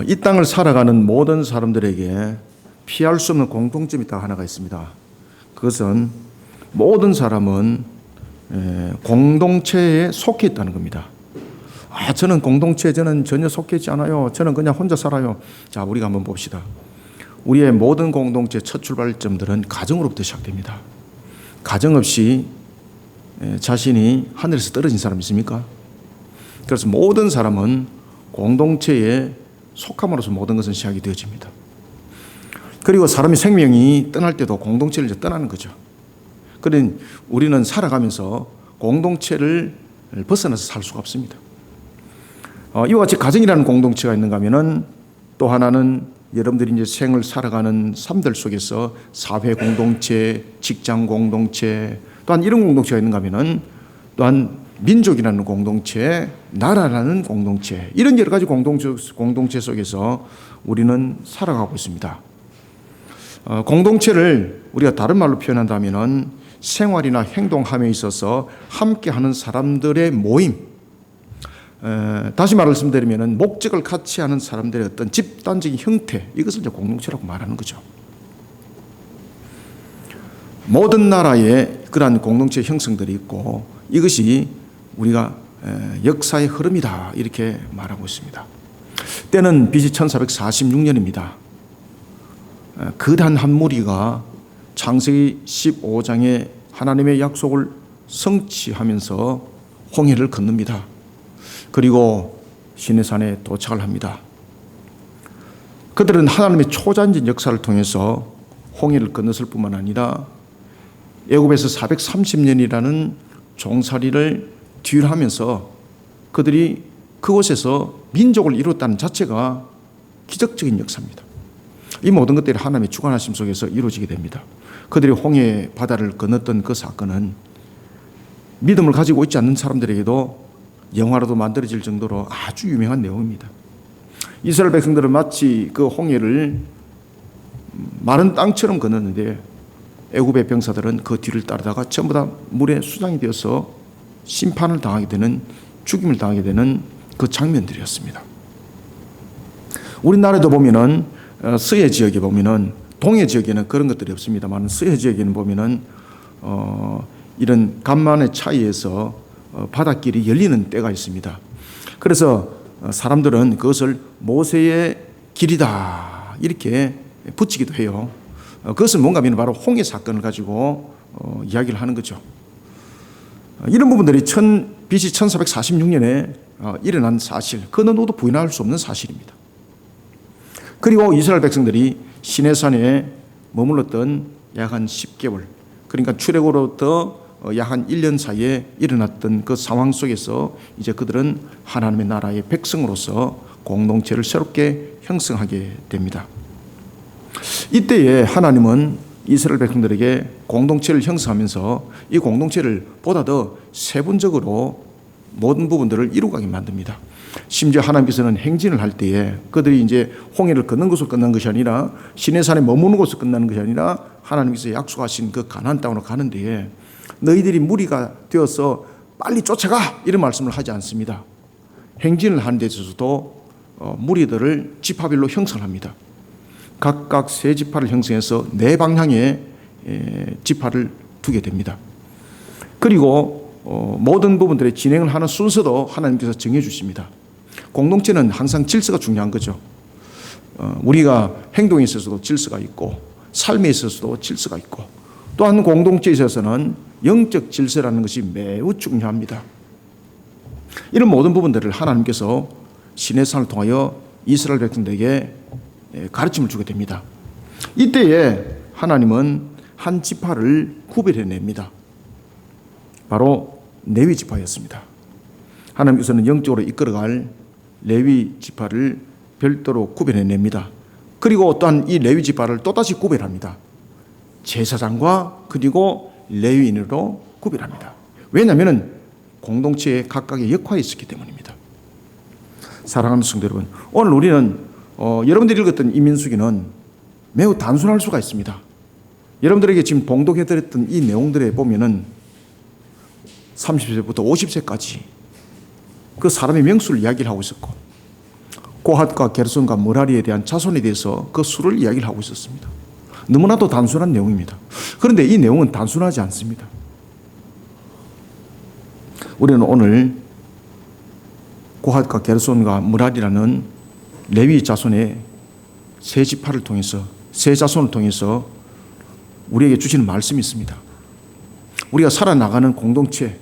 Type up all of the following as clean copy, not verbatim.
이 땅을 살아가는 모든 사람들에게 피할 수 없는 공통점이 딱 하나가 있습니다. 그것은 모든 사람은 공동체에 속해 있다는 겁니다. 저는 공동체에 저는 전혀 속해 있지 않아요. 저는 그냥 혼자 살아요. 자, 우리가 한번 봅시다. 우리의 모든 공동체 첫 출발점들은 가정으로부터 시작됩니다. 가정 없이 자신이 하늘에서 떨어진 사람 있습니까? 그래서 모든 사람은 공동체에 속함으로써 모든 것은 시작이 되어집니다. 그리고 사람의 생명이 떠날 때도 공동체를 이제 떠나는 거죠. 그러니 우리는 살아가면서 공동체를 벗어나서 살 수가 없습니다. 이와 같이 가정이라는 공동체가 있는가 하면은 또 하나는 여러분들이 이제 생을 살아가는 삶들 속에서 사회 공동체, 직장 공동체, 또한 이런 공동체가 있는가 하면은 또한 민족이라는 공동체, 나라라는 공동체, 이런 여러 가지 공동체 속에서 우리는 살아가고 있습니다. 공동체를 우리가 다른 말로 표현한다면은 생활이나 행동함에 있어서 함께하는 사람들의 모임, 다시 말씀드리면은 목적을 같이 하는 사람들의 어떤 집단적인 형태, 이것을 이제 공동체라고 말하는 거죠. 모든 나라에 그러한 공동체 형성들이 있고 이것이 우리가 역사의 흐름이다 이렇게 말하고 있습니다. 때는 BC 1446년입니다. 거대한 한 무리가 창세기 15장에 하나님의 약속을 성취하면서 홍해를 건넙니다. 그리고 시내산에 도착을 합니다. 그들은 하나님의 초자연적 역사를 통해서 홍해를 건넜을 뿐만 아니라 애굽에서 430년이라는 종살이를 뒤로하면서 그들이 그곳에서 민족을 이뤘다는 자체가 기적적인 역사입니다. 이 모든 것들이 하나님의 주관하심 속에서 이루어지게 됩니다. 그들이 홍해 바다를 건넜던 그 사건은 믿음을 가지고 있지 않는 사람들에게도 영화로도 만들어질 정도로 아주 유명한 내용입니다. 이스라엘 백성들은 마치 그 홍해를 마른 땅처럼 건넜는데 애굽의 병사들은 그 뒤를 따르다가 전부 다 물에 수장이 되어서 심판을 당하게 되는, 죽임을 당하게 되는 그 장면들이었습니다. 우리나라에도 보면은 서해 지역에 보면은, 동해 지역에는 그런 것들이 없습니다만 서해 지역에는 보면은 이런 간만의 차이에서 바닷길이 열리는 때가 있습니다. 그래서 사람들은 그것을 모세의 길이다 이렇게 붙이기도 해요. 그것은 뭔가 하면 바로 홍해 사건을 가지고 이야기를 하는 거죠. 이런 부분들이 BC 1446년에 일어난 사실, 그 누구도 부인할 수 없는 사실입니다. 그리고 이스라엘 백성들이 시내산에 머물렀던 약 한 10개월, 그러니까 출애굽으로부터 약 한 1년 사이에 일어났던 그 상황 속에서 이제 그들은 하나님의 나라의 백성으로서 공동체를 새롭게 형성하게 됩니다. 이때에 하나님은 이스라엘 백성들에게 공동체를 형성하면서 이 공동체를 보다 더 세분적으로 모든 부분들을 이루어가게 만듭니다. 심지어 하나님께서는 행진을 할 때에 그들이 이제 홍해를 건넌 것으로 끝난 것이 아니라 시내산에 머무는 것으로 끝나는 것이 아니라 하나님께서 약속하신 그 가나안 땅으로 가는 데에 너희들이 무리가 되어서 빨리 쫓아가 이런 말씀을 하지 않습니다. 행진을 하는 데 있어서도 무리들을 지파별로 형성합니다. 각각 세 지파를 형성해서 네 방향에 지파를 두게 됩니다. 그리고 모든 부분들의 진행을 하는 순서도 하나님께서 정해 주십니다. 공동체는 항상 질서가 중요한 거죠. 우리가 행동에 있어서도 질서가 있고 삶에 있어서도 질서가 있고 또한 공동체에 있어서는 영적 질서라는 것이 매우 중요합니다. 이런 모든 부분들을 하나님께서 시내산을 통하여 이스라엘 백성들에게 가르침을 주게 됩니다. 이때에 하나님은 한 지파를 구별해냅니다. 바로 레위 지파였습니다. 하나님께서는 영적으로 이끌어갈 레위 지파를 별도로 구별해냅니다. 그리고 또한 이 레위 지파를 또다시 구별합니다. 제사장과 그리고 레위인으로 구별합니다. 왜냐하면 공동체에 각각의 역할이 있었기 때문입니다. 사랑하는 성도 여러분, 오늘 우리는 여러분들이 읽었던 이 민수기는 매우 단순할 수가 있습니다. 여러분들에게 지금 봉독해드렸던 이 내용들에 보면은 30세부터 50세까지 그 사람의 명수를 이야기를 하고 있었고 고핫과 게르손과 므라리에 대한 자손에 대해서 그 수를 이야기를 하고 있었습니다. 너무나도 단순한 내용입니다. 그런데 이 내용은 단순하지 않습니다. 우리는 오늘 고핫과 게르손과 므라리라는 레위 자손의 세 지파를 통해서, 세 자손을 통해서 우리에게 주시는 말씀이 있습니다. 우리가 살아나가는 공동체,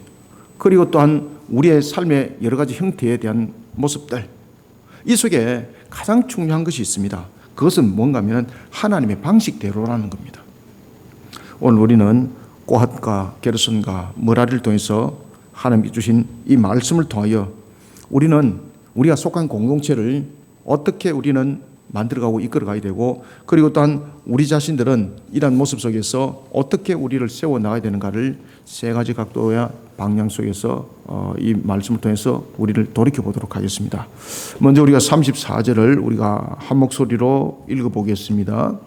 그리고 또한 우리의 삶의 여러 가지 형태에 대한 모습들, 이 속에 가장 중요한 것이 있습니다. 그것은 뭔가 하면 하나님의 방식대로라는 겁니다. 오늘 우리는 고핫과 게르손과 므라리를 통해서 하나님이 주신 이 말씀을 통하여 우리는 우리가 속한 공동체를 어떻게 우리는 만들어가고 이끌어가야 되고, 그리고 또한 우리 자신들은 이러한 모습 속에서 어떻게 우리를 세워나가야 되는가를 세 가지 각도의 방향 속에서 이 말씀을 통해서 우리를 돌이켜보도록 하겠습니다. 먼저 우리가 34절을 우리가 한 목소리로 읽어보겠습니다.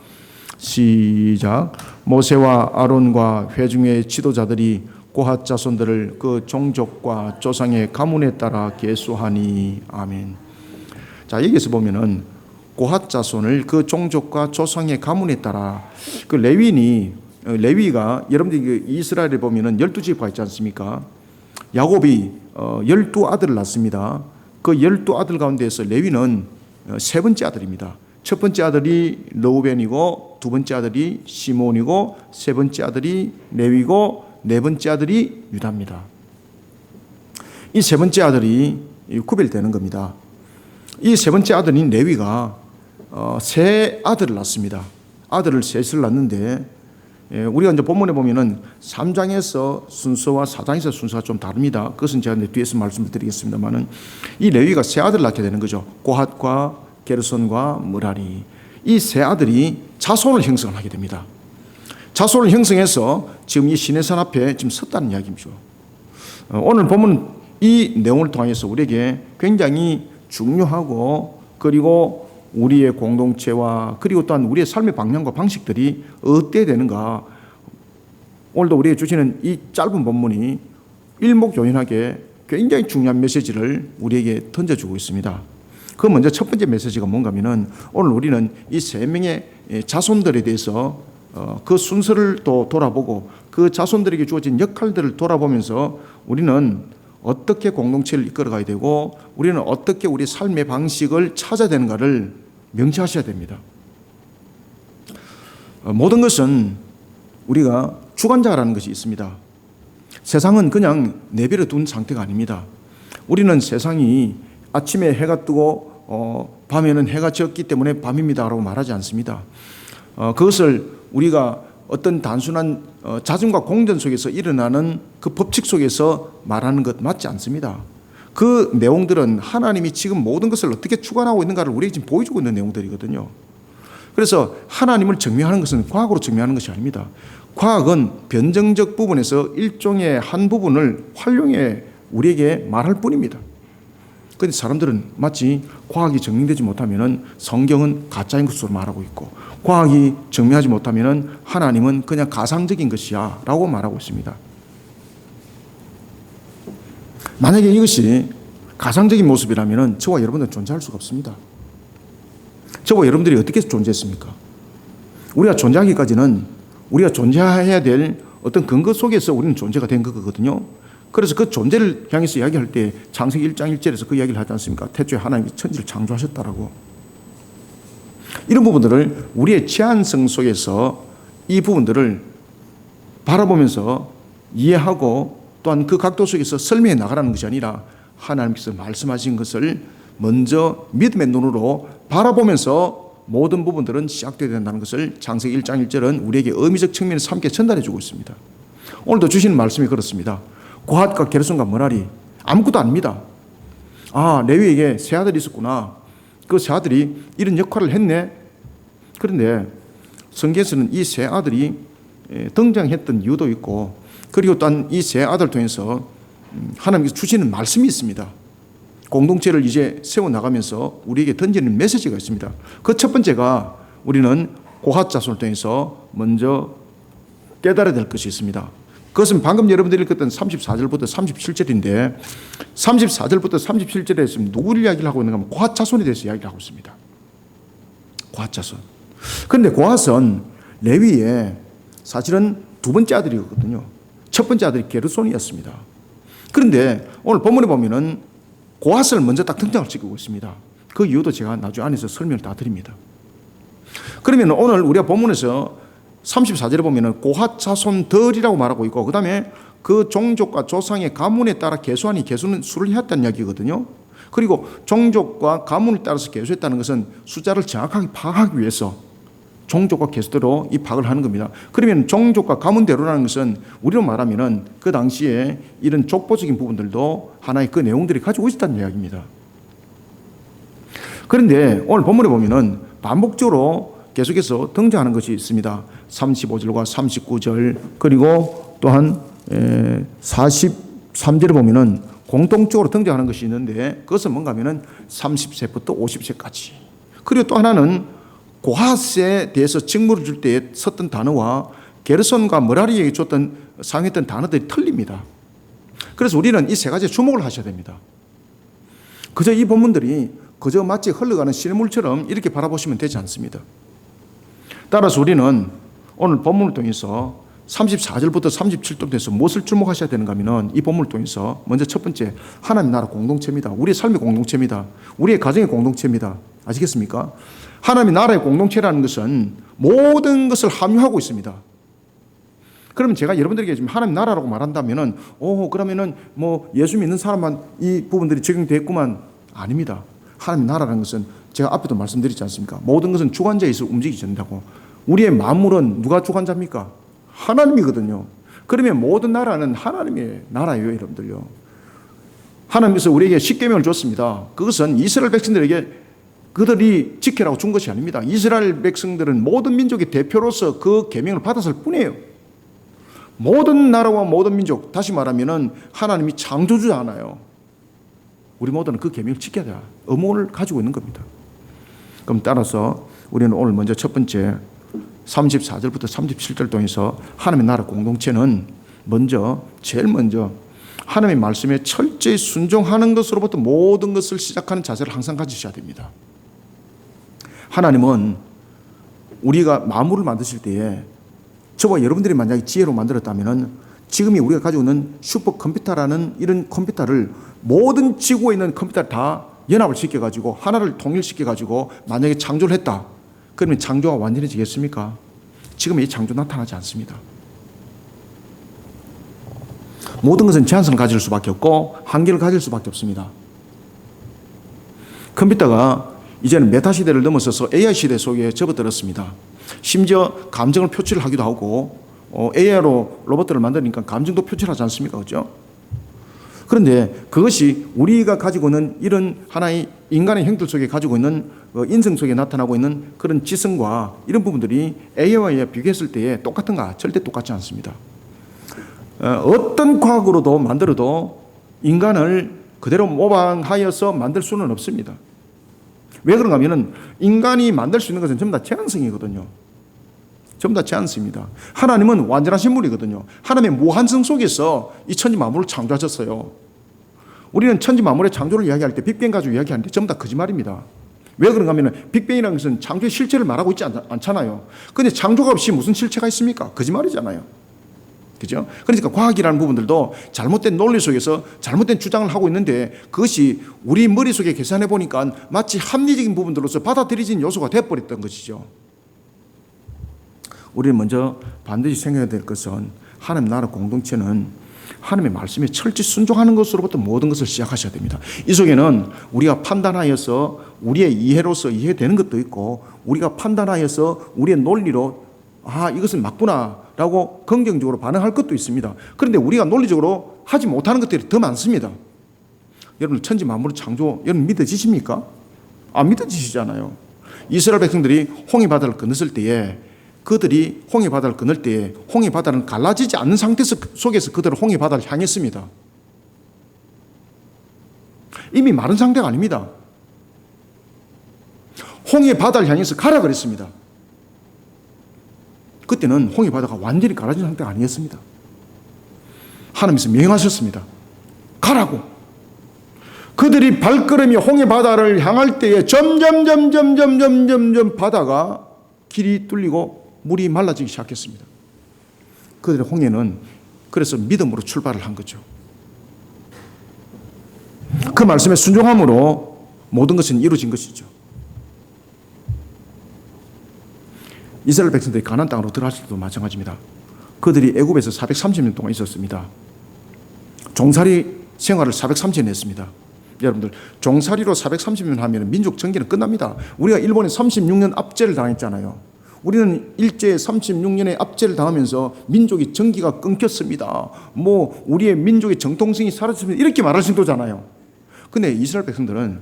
시작. 모세와 아론과 회중의 지도자들이 고핫 자손들을 그 종족과 조상의 가문에 따라 계수하니. 아멘. 자, 여기서 보면은 고핫 자손을 그 종족과 조상의 가문에 따라, 그 레위가 여러분들이 이스라엘에 보면은 12지파가 있지 않습니까? 야곱이 12아들을 낳습니다. 그 12아들 가운데서 레위는 세 번째 아들입니다. 첫 번째 아들이 르우벤이고, 두 번째 아들이 시몬이고, 세 번째 아들이 레위고, 네 번째 아들이 유다입니다. 이 세 번째 아들이 구별되는 겁니다. 이 세 번째 아들인 레위가 세 아들을 낳습니다. 아들을 셋을 낳는데, 우리가 이제 본문에 보면은 3장에서 순서와 4장에서 순서가 좀 다릅니다. 그것은 제가 뒤에서 말씀을 드리겠습니다만은, 이 레위가 세 아들을 낳게 되는 거죠. 고핫과 게르손과 므라리. 이 세 아들이 자손을 형성하게 됩니다. 자손을 형성해서 지금 이 시내산 앞에 지금 섰다는 이야기죠. 오늘 보면 이 내용을 통해서 우리에게 굉장히 중요하고, 그리고 우리의 공동체와 그리고 또한 우리의 삶의 방향과 방식들이 어때야 되는가, 오늘도 우리에게 주시는 이 짧은 본문이 일목요연하게 굉장히 중요한 메시지를 우리에게 던져주고 있습니다. 그 먼저 첫 번째 메시지가 뭔가 하면은, 오늘 우리는 이 세 명의 자손들에 대해서 그 순서를 또 돌아보고 그 자손들에게 주어진 역할들을 돌아보면서 우리는 어떻게 공동체를 이끌어가야 되고 우리는 어떻게 우리 삶의 방식을 찾아야 되는가를 명시하셔야 됩니다. 모든 것은 우리가 주관자라는 것이 있습니다. 세상은 그냥 내버려 둔 상태가 아닙니다. 우리는 세상이 아침에 해가 뜨고 밤에는 해가 졌기 때문에 밤입니다라고 말하지 않습니다. 그것을 우리가 어떤 단순한 자정과 공전 속에서 일어나는 그 법칙 속에서 말하는 것 맞지 않습니다. 그 내용들은 하나님이 지금 모든 것을 어떻게 주관하고 있는가를 우리에게 지금 보여주고 있는 내용들이거든요. 그래서 하나님을 증명하는 것은 과학으로 증명하는 것이 아닙니다. 과학은 변정적 부분에서 일종의 한 부분을 활용해 우리에게 말할 뿐입니다. 그런데 사람들은 마치 과학이 증명되지 못하면 성경은 가짜인 것으로 말하고 있고, 과학이 증명하지 못하면 하나님은 그냥 가상적인 것이야 라고 말하고 있습니다. 만약에 이것이 가상적인 모습이라면 저와 여러분들은 존재할 수가 없습니다. 저와 여러분들이 어떻게 존재했습니까? 우리가 존재하기까지는 우리가 존재해야 될 어떤 근거 속에서 우리는 존재가 된 거거든요. 그래서 그 존재를 향해서 이야기할 때 창세기 1장 1절에서 그 이야기를 하지 않습니까? 태초에 하나님이 천지를 창조하셨다라고. 이런 부분들을 우리의 제한성 속에서 이 부분들을 바라보면서 이해하고 또한 그 각도 속에서 설명해 나가라는 것이 아니라 하나님께서 말씀하신 것을 먼저 믿음의 눈으로 바라보면서 모든 부분들은 시작되어야 된다는 것을 창세기 1장 1절은 우리에게 의미적 측면에서 함께 전달해 주고 있습니다. 오늘도 주시는 말씀이 그렇습니다. 고핫과 게르손과 므라리 아무것도 아닙니다. 아, 레위에게 세 아들이 있었구나. 그 세 아들이 이런 역할을 했네. 그런데 성경에서는 이 세 아들이 등장했던 이유도 있고, 그리고 또한 이 세 아들 통해서 하나님께서 주시는 말씀이 있습니다. 공동체를 이제 세워나가면서 우리에게 던지는 메시지가 있습니다. 그 첫 번째가 우리는 고핫 자손을 통해서 먼저 깨달아야 될 것이 있습니다. 그것은 방금 여러분들이 읽었던 34절부터 37절인데 34절부터 37절에서 누구를 이야기를 하고 있는가 하면 고핫 자손에 대해서 이야기를 하고 있습니다. 고핫 자손. 그런데 고핫은 레위의 사실은 두 번째 아들이거든요. 첫 번째 아들이 게르손이었습니다. 그런데 오늘 본문에 보면은 고핫을 먼저 딱 등장을 시키고 있습니다. 그 이유도 제가 나중에 안에서 설명을 다 드립니다. 그러면 오늘 우리가 본문에서 34절에 보면은 고핫 자손들이라고 말하고 있고, 그 다음에 그 종족과 조상의 가문에 따라 계수하니 계수는 수를 해왔다는 이야기거든요. 그리고 종족과 가문을 따라서 계수했다는 것은 숫자를 정확하게 파악하기 위해서 종족과 계수대로 이 파악을 하는 겁니다. 그러면 종족과 가문대로라는 것은 우리로 말하면은 그 당시에 이런 족보적인 부분들도 하나의 그 내용들이 가지고 있었다는 이야기입니다. 그런데 오늘 본문에 보면은 반복적으로 계속해서 등장하는 것이 있습니다. 35절과 39절 그리고 또한 43절에 보면은 공통적으로 등장하는 것이 있는데 그것은 뭔가 하면은 30세부터 50세까지. 그리고 또 하나는 고핫에 대해서 직무를 줄 때 썼던 단어와 게르손과 머라리에게 줬던 사용했던 단어들이 틀립니다. 그래서 우리는 이 세 가지에 주목을 하셔야 됩니다. 그저 이 본문들이 그저 마치 흘러가는 시냇물처럼 이렇게 바라보시면 되지 않습니다. 따라서 우리는 오늘 본문을 통해서 34절부터 37절에서 무엇을 주목하셔야 되는가 하면 이 본문을 통해서 먼저 첫 번째 하나님 나라 공동체입니다. 우리의 삶의 공동체입니다. 우리의 가정의 공동체입니다. 아시겠습니까? 하나님의 나라의 공동체라는 것은 모든 것을 함유하고 있습니다. 그러면 제가 여러분들에게 지금 하나님 나라라고 말한다면은 그러면은 뭐 예수 믿는 사람만 이 부분들이 적용됐구만. 아닙니다. 하나님 나라라는 것은 제가 앞에도 말씀드렸지 않습니까? 모든 것은 주관자에 있어 움직이지 않는다고. 우리의 만물은 누가 주관자입니까? 하나님이거든요. 그러면 모든 나라는 하나님의 나라예요, 여러분들요. 하나님께서 우리에게 십계명을 줬습니다. 그것은 이스라엘 백성들에게 그들이 지키라고 준 것이 아닙니다. 이스라엘 백성들은 모든 민족의 대표로서 그 계명을 받았을 뿐이에요. 모든 나라와 모든 민족, 다시 말하면은 하나님이 창조주잖아요. 우리 모두는 그 계명을 지켜야 될 의무를 가지고 있는 겁니다. 그럼 따라서 우리는 오늘 먼저 첫 번째 34절부터 37절 통해서 하나님의 나라 공동체는 제일 먼저 하나님의 말씀에 철저히 순종하는 것으로부터 모든 것을 시작하는 자세를 항상 가지셔야 됩니다. 하나님은 우리가 만물을 만드실 때에 저와 여러분들이 만약에 지혜로 만들었다면 지금이 우리가 가지고 있는 슈퍼컴퓨터라는 이런 컴퓨터를 모든 지구에 있는 컴퓨터를 다 연합을 시켜가지고 하나를 통일시켜가지고 만약에 창조를 했다. 그러면 창조가 완전해지겠습니까? 지금 이 창조 나타나지 않습니다. 모든 것은 제한성을 가질 수밖에 없고 한계를 가질 수밖에 없습니다. 컴퓨터가 이제는 메타 시대를 넘어서서 AI 시대 속에 접어들었습니다. 심지어 감정을 표출하기도 하고 AI로 로봇들을 만드니까 감정도 표출하지 않습니까? 그렇죠? 그런데 그것이 우리가 가지고 있는 이런 하나의 인간의 형들 속에 가지고 있는 인성 속에 나타나고 있는 그런 지성과 이런 부분들이 AI와 비교했을 때에 똑같은가? 절대 똑같지 않습니다. 어떤 과학으로도 만들어도 인간을 그대로 모방하여서 만들 수는 없습니다. 왜 그런가 하면은 인간이 만들 수 있는 것은 전부 다 제한성이거든요. 전부 다 제한성입니다. 하나님은 완전하신 분이거든요. 하나님의 무한성 속에서 이 천지 만물을 창조하셨어요. 우리는 천지 만물의 창조를 이야기할 때 빅뱅 가지고 이야기하는데 전부 다 거짓말입니다. 왜 그런가 하면은 빅뱅이라는 것은 창조의 실체를 말하고 있지 않잖아요. 그런데 창조가 없이 무슨 실체가 있습니까? 거짓말이잖아요. 그죠? 그러니까 과학이라는 부분들도 잘못된 논리 속에서 잘못된 주장을 하고 있는데 그것이 우리 머릿속에 계산해 보니까 마치 합리적인 부분들로서 받아들여진 요소가 되어버렸던 것이죠. 우리는 먼저 반드시 생각해야 될 것은 하나님 나라 공동체는 하나님의 말씀에 철저히 순종하는 것으로부터 모든 것을 시작하셔야 됩니다. 이 속에는 우리가 판단하여서 우리의 이해로서 이해되는 것도 있고 우리가 판단하여서 우리의 논리로 이것은 맞구나 라고 긍정적으로 반응할 것도 있습니다. 그런데 우리가 논리적으로 하지 못하는 것들이 더 많습니다. 여러분 천지 만물의 창조 여러분 믿어지십니까? 안 믿어지시잖아요. 이스라엘 백성들이 홍해 바다를 건넜을 때에 그들이 홍해 바다를 건널 때에 홍해 바다는 갈라지지 않는 상태 속에서 그들은 홍해 바다를 향했습니다. 이미 마른 상태가 아닙니다. 홍해 바다를 향해서 가라 그랬습니다. 그때는 홍해 바다가 완전히 갈라진 상태가 아니었습니다. 하나님께서 명령하셨습니다. 가라고. 그들이 발걸음이 홍해 바다를 향할 때에 점점 바다가 길이 뚫리고 물이 말라지기 시작했습니다. 그들의 홍해는 그래서 믿음으로 출발을 한 거죠. 그 말씀에 순종함으로 모든 것은 이루어진 것이죠. 이스라엘 백성들이 가나안 땅으로 들어갈 때도 마찬가지입니다. 그들이 애굽에서 430년 동안 있었습니다. 종살이 생활을 430년 했습니다. 여러분들, 종살이로 430년 하면 민족 정기는 끝납니다. 우리가 일본에 36년 압제를 당했잖아요. 우리는 일제에 36년의 압제를 당하면서 민족의 정기가 끊겼습니다. 우리의 민족의 정통성이 사라졌습니다. 이렇게 말할 정도잖아요. 근데 이스라엘 백성들은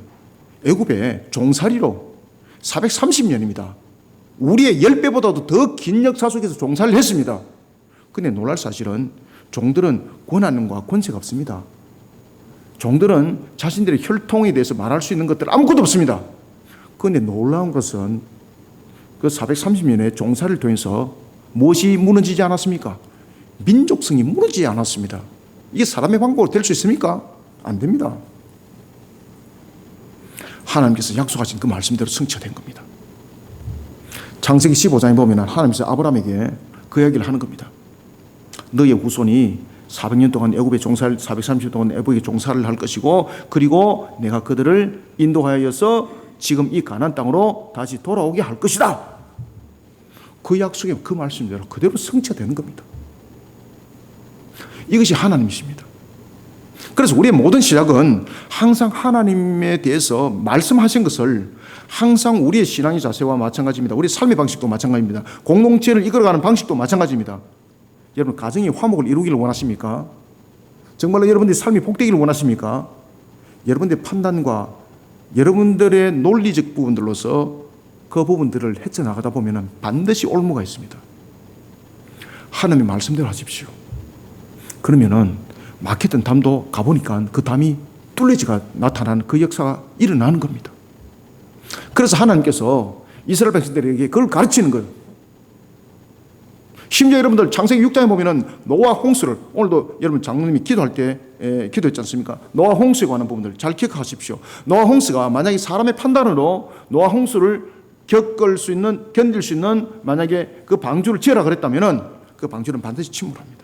애굽에 종살이로 430년입니다. 우리의 10배보다도 더 긴 역사 속에서 종살이를 했습니다. 근데 놀랄 사실은 종들은 권한과 권세가 없습니다. 종들은 자신들의 혈통에 대해서 말할 수 있는 것들 아무것도 없습니다. 그런데 놀라운 것은 그 430년의 종살이를 통해서 무엇이 무너지지 않았습니까? 민족성이 무너지지 않았습니다. 이게 사람의 방법으로 될 수 있습니까? 안 됩니다. 하나님께서 약속하신 그 말씀대로 성취된 겁니다. 창세기 15장에 보면 하나님께서 아브라함에게 그 이야기를 하는 겁니다. 너의 후손이 400년 동안 애굽의 종살, 430년 동안 애굽의 종살을 할 것이고, 그리고 내가 그들을 인도하여서 지금 이 가나안 땅으로 다시 돌아오게 할 것이다. 그 약속이 그 말씀대로 그대로 성취되는 겁니다. 이것이 하나님이십니다. 그래서 우리의 모든 시작은 항상 하나님에 대해서 말씀하신 것을 항상 우리의 신앙의 자세와 마찬가지입니다. 우리의 삶의 방식도 마찬가지입니다. 공동체를 이끌어가는 방식도 마찬가지입니다. 여러분, 가정이 화목을 이루기를 원하십니까? 정말로 여러분들의 삶이 복되기를 원하십니까? 여러분들의 판단과 여러분들의 논리적 부분들로서 그 부분들을 헤쳐나가다 보면 반드시 올무가 있습니다. 하나님의 말씀대로 하십시오. 그러면은 막혔던 담도 가보니까 그 담이 뚫려지가 나타나는 그 역사가 일어나는 겁니다. 그래서 하나님께서 이스라엘 백성들에게 그걸 가르치는 거예요. 심지어 여러분들 창세기 6장에 보면은 노아 홍수를, 오늘도 여러분 장로님이 기도할 때 기도했지 않습니까? 노아 홍수에 관한 부분들 잘 기억하십시오. 노아 홍수가 만약에 사람의 판단으로 노아 홍수를 견딜 수 있는 만약에 그 방주를 지으라 그랬다면은 그 방주는 반드시 침몰합니다.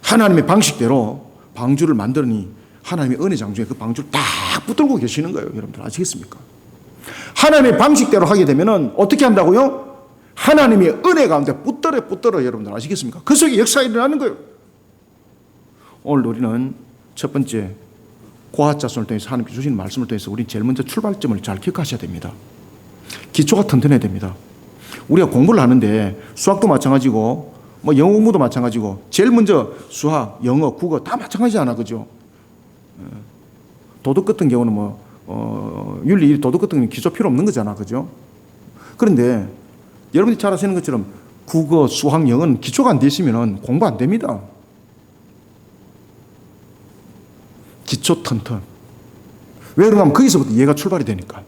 하나님의 방식대로 방주를 만들으니 하나님의 은혜 장중에 그 방주를 딱 붙들고 계시는 거예요. 여러분들 아시겠습니까? 하나님의 방식대로 하게 되면은 어떻게 한다고요? 하나님의 은혜 가운데 붙들어 여러분들 아시겠습니까? 그 속에 역사가 일어나는 거예요. 오늘 우리는 첫 번째 고아자손을 통해서 하나님께 주시는 말씀을 통해서 우리 제일 먼저 출발점을 잘 기억하셔야 됩니다. 기초가 튼튼해야 됩니다. 우리가 공부를 하는데 수학도 마찬가지고 영어 공부도 마찬가지고 제일 먼저 수학, 영어, 국어 다 마찬가지잖아, 그죠? 도덕 같은 경우는 윤리, 도덕 같은 경우는 기초 필요 없는 거잖아, 그죠? 그런데 여러분이 잘 아시는 것처럼 국어, 수학, 영어는 기초가 안 돼 있으면 공부 안 됩니다. 기초 튼튼. 왜 그러냐면 거기서부터 이해가 출발이 되니까.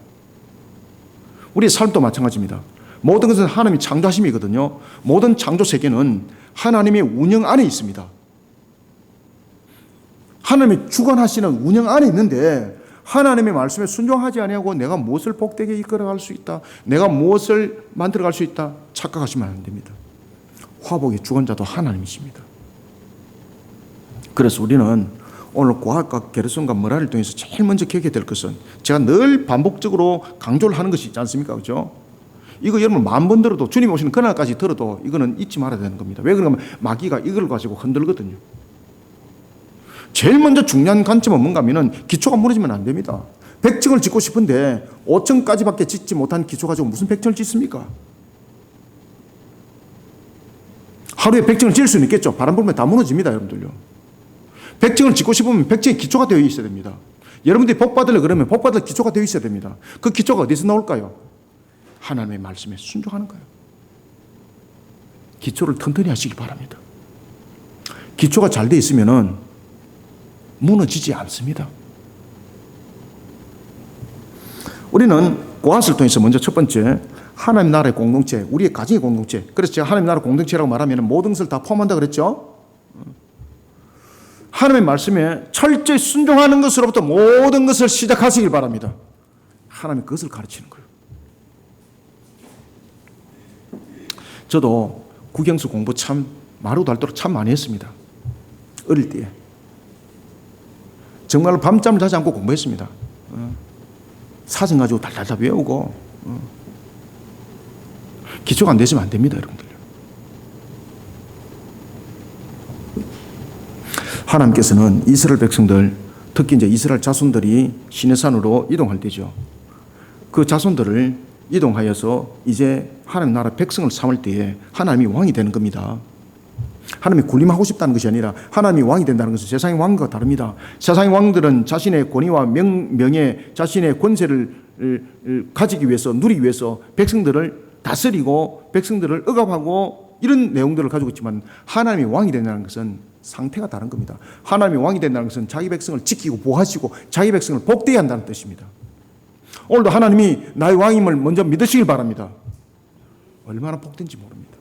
우리의 삶도 마찬가지입니다. 모든 것은 하나님의 창조하심이거든요. 모든 창조 세계는 하나님의 운영 안에 있습니다. 하나님이 주관하시는 운영 안에 있는데 하나님의 말씀에 순종하지 아니하고 내가 무엇을 복되게 이끌어갈 수 있다, 내가 무엇을 만들어갈 수 있다 착각하시면 안 됩니다. 화복의 주관자도 하나님이십니다. 그래서 우리는 오늘 고학과 게르손과 머라를 통해서 제일 먼저 기억해야 될 것은 제가 늘 반복적으로 강조를 하는 것이 있지 않습니까? 그렇죠? 이거 여러분 10,000번 들어도 주님 오시는 그날까지 들어도 이거는 잊지 말아야 되는 겁니다. 왜 그러냐면 마귀가 이걸 가지고 흔들거든요. 제일 먼저 중요한 관점은 뭔가 하면은 기초가 무너지면 안 됩니다. 100층을 짓고 싶은데 5층까지밖에 짓지 못한 기초 가지고 무슨 100층을 짓습니까? 하루에 100층을 지을 수는 있겠죠. 바람 불면 다 무너집니다, 여러분들요. 100층을 짓고 싶으면 100층의 기초가 되어 있어야 됩니다. 여러분들이 복 받으려 그러면 복 받을 기초가 되어 있어야 됩니다. 그 기초가 어디서 나올까요? 하나님의 말씀에 순종하는 거예요. 기초를 튼튼히 하시기 바랍니다. 기초가 잘 되어 있으면은 무너지지 않습니다. 우리는 고앗을 통해서 먼저 첫 번째 하나님 나라의 공동체, 우리의 가정의 공동체. 그래서 제가 하나님 나라 공동체라고 말하면 모든 것을 다 포함한다 그랬죠. 하나님의 말씀에 철저히 순종하는 것으로부터 모든 것을 시작하시길 바랍니다. 하나님이 그것을 가르치는 거예요. 저도 국영수 공부 참 마루도 닳도록 참 많이 했습니다. 어릴 때에. 정말로 밤잠을 자지 않고 공부했습니다. 사전 가지고 달달달 외우고. 기초가 안 되시면 안 됩니다, 여러분들. 하나님께서는 이스라엘 백성들, 특히 이제 이스라엘 자손들이 시내산으로 이동할 때죠. 그 자손들을 이동하여서 이제 하나님 나라 백성을 삼을 때에 하나님이 왕이 되는 겁니다. 하나님이 군림하고 싶다는 것이 아니라 하나님이 왕이 된다는 것은 세상의 왕과 다릅니다. 세상의 왕들은 자신의 권위와 명예, 자신의 권세를 가지기 위해서, 누리기 위해서 백성들을 다스리고 백성들을 억압하고 이런 내용들을 가지고 있지만 하나님이 왕이 된다는 것은 상태가 다른 겁니다. 하나님이 왕이 된다는 것은 자기 백성을 지키고 보호하시고 자기 백성을 복되게 한다는 뜻입니다. 오늘도 하나님이 나의 왕임을 먼저 믿으시길 바랍니다. 얼마나 복된지 모릅니다.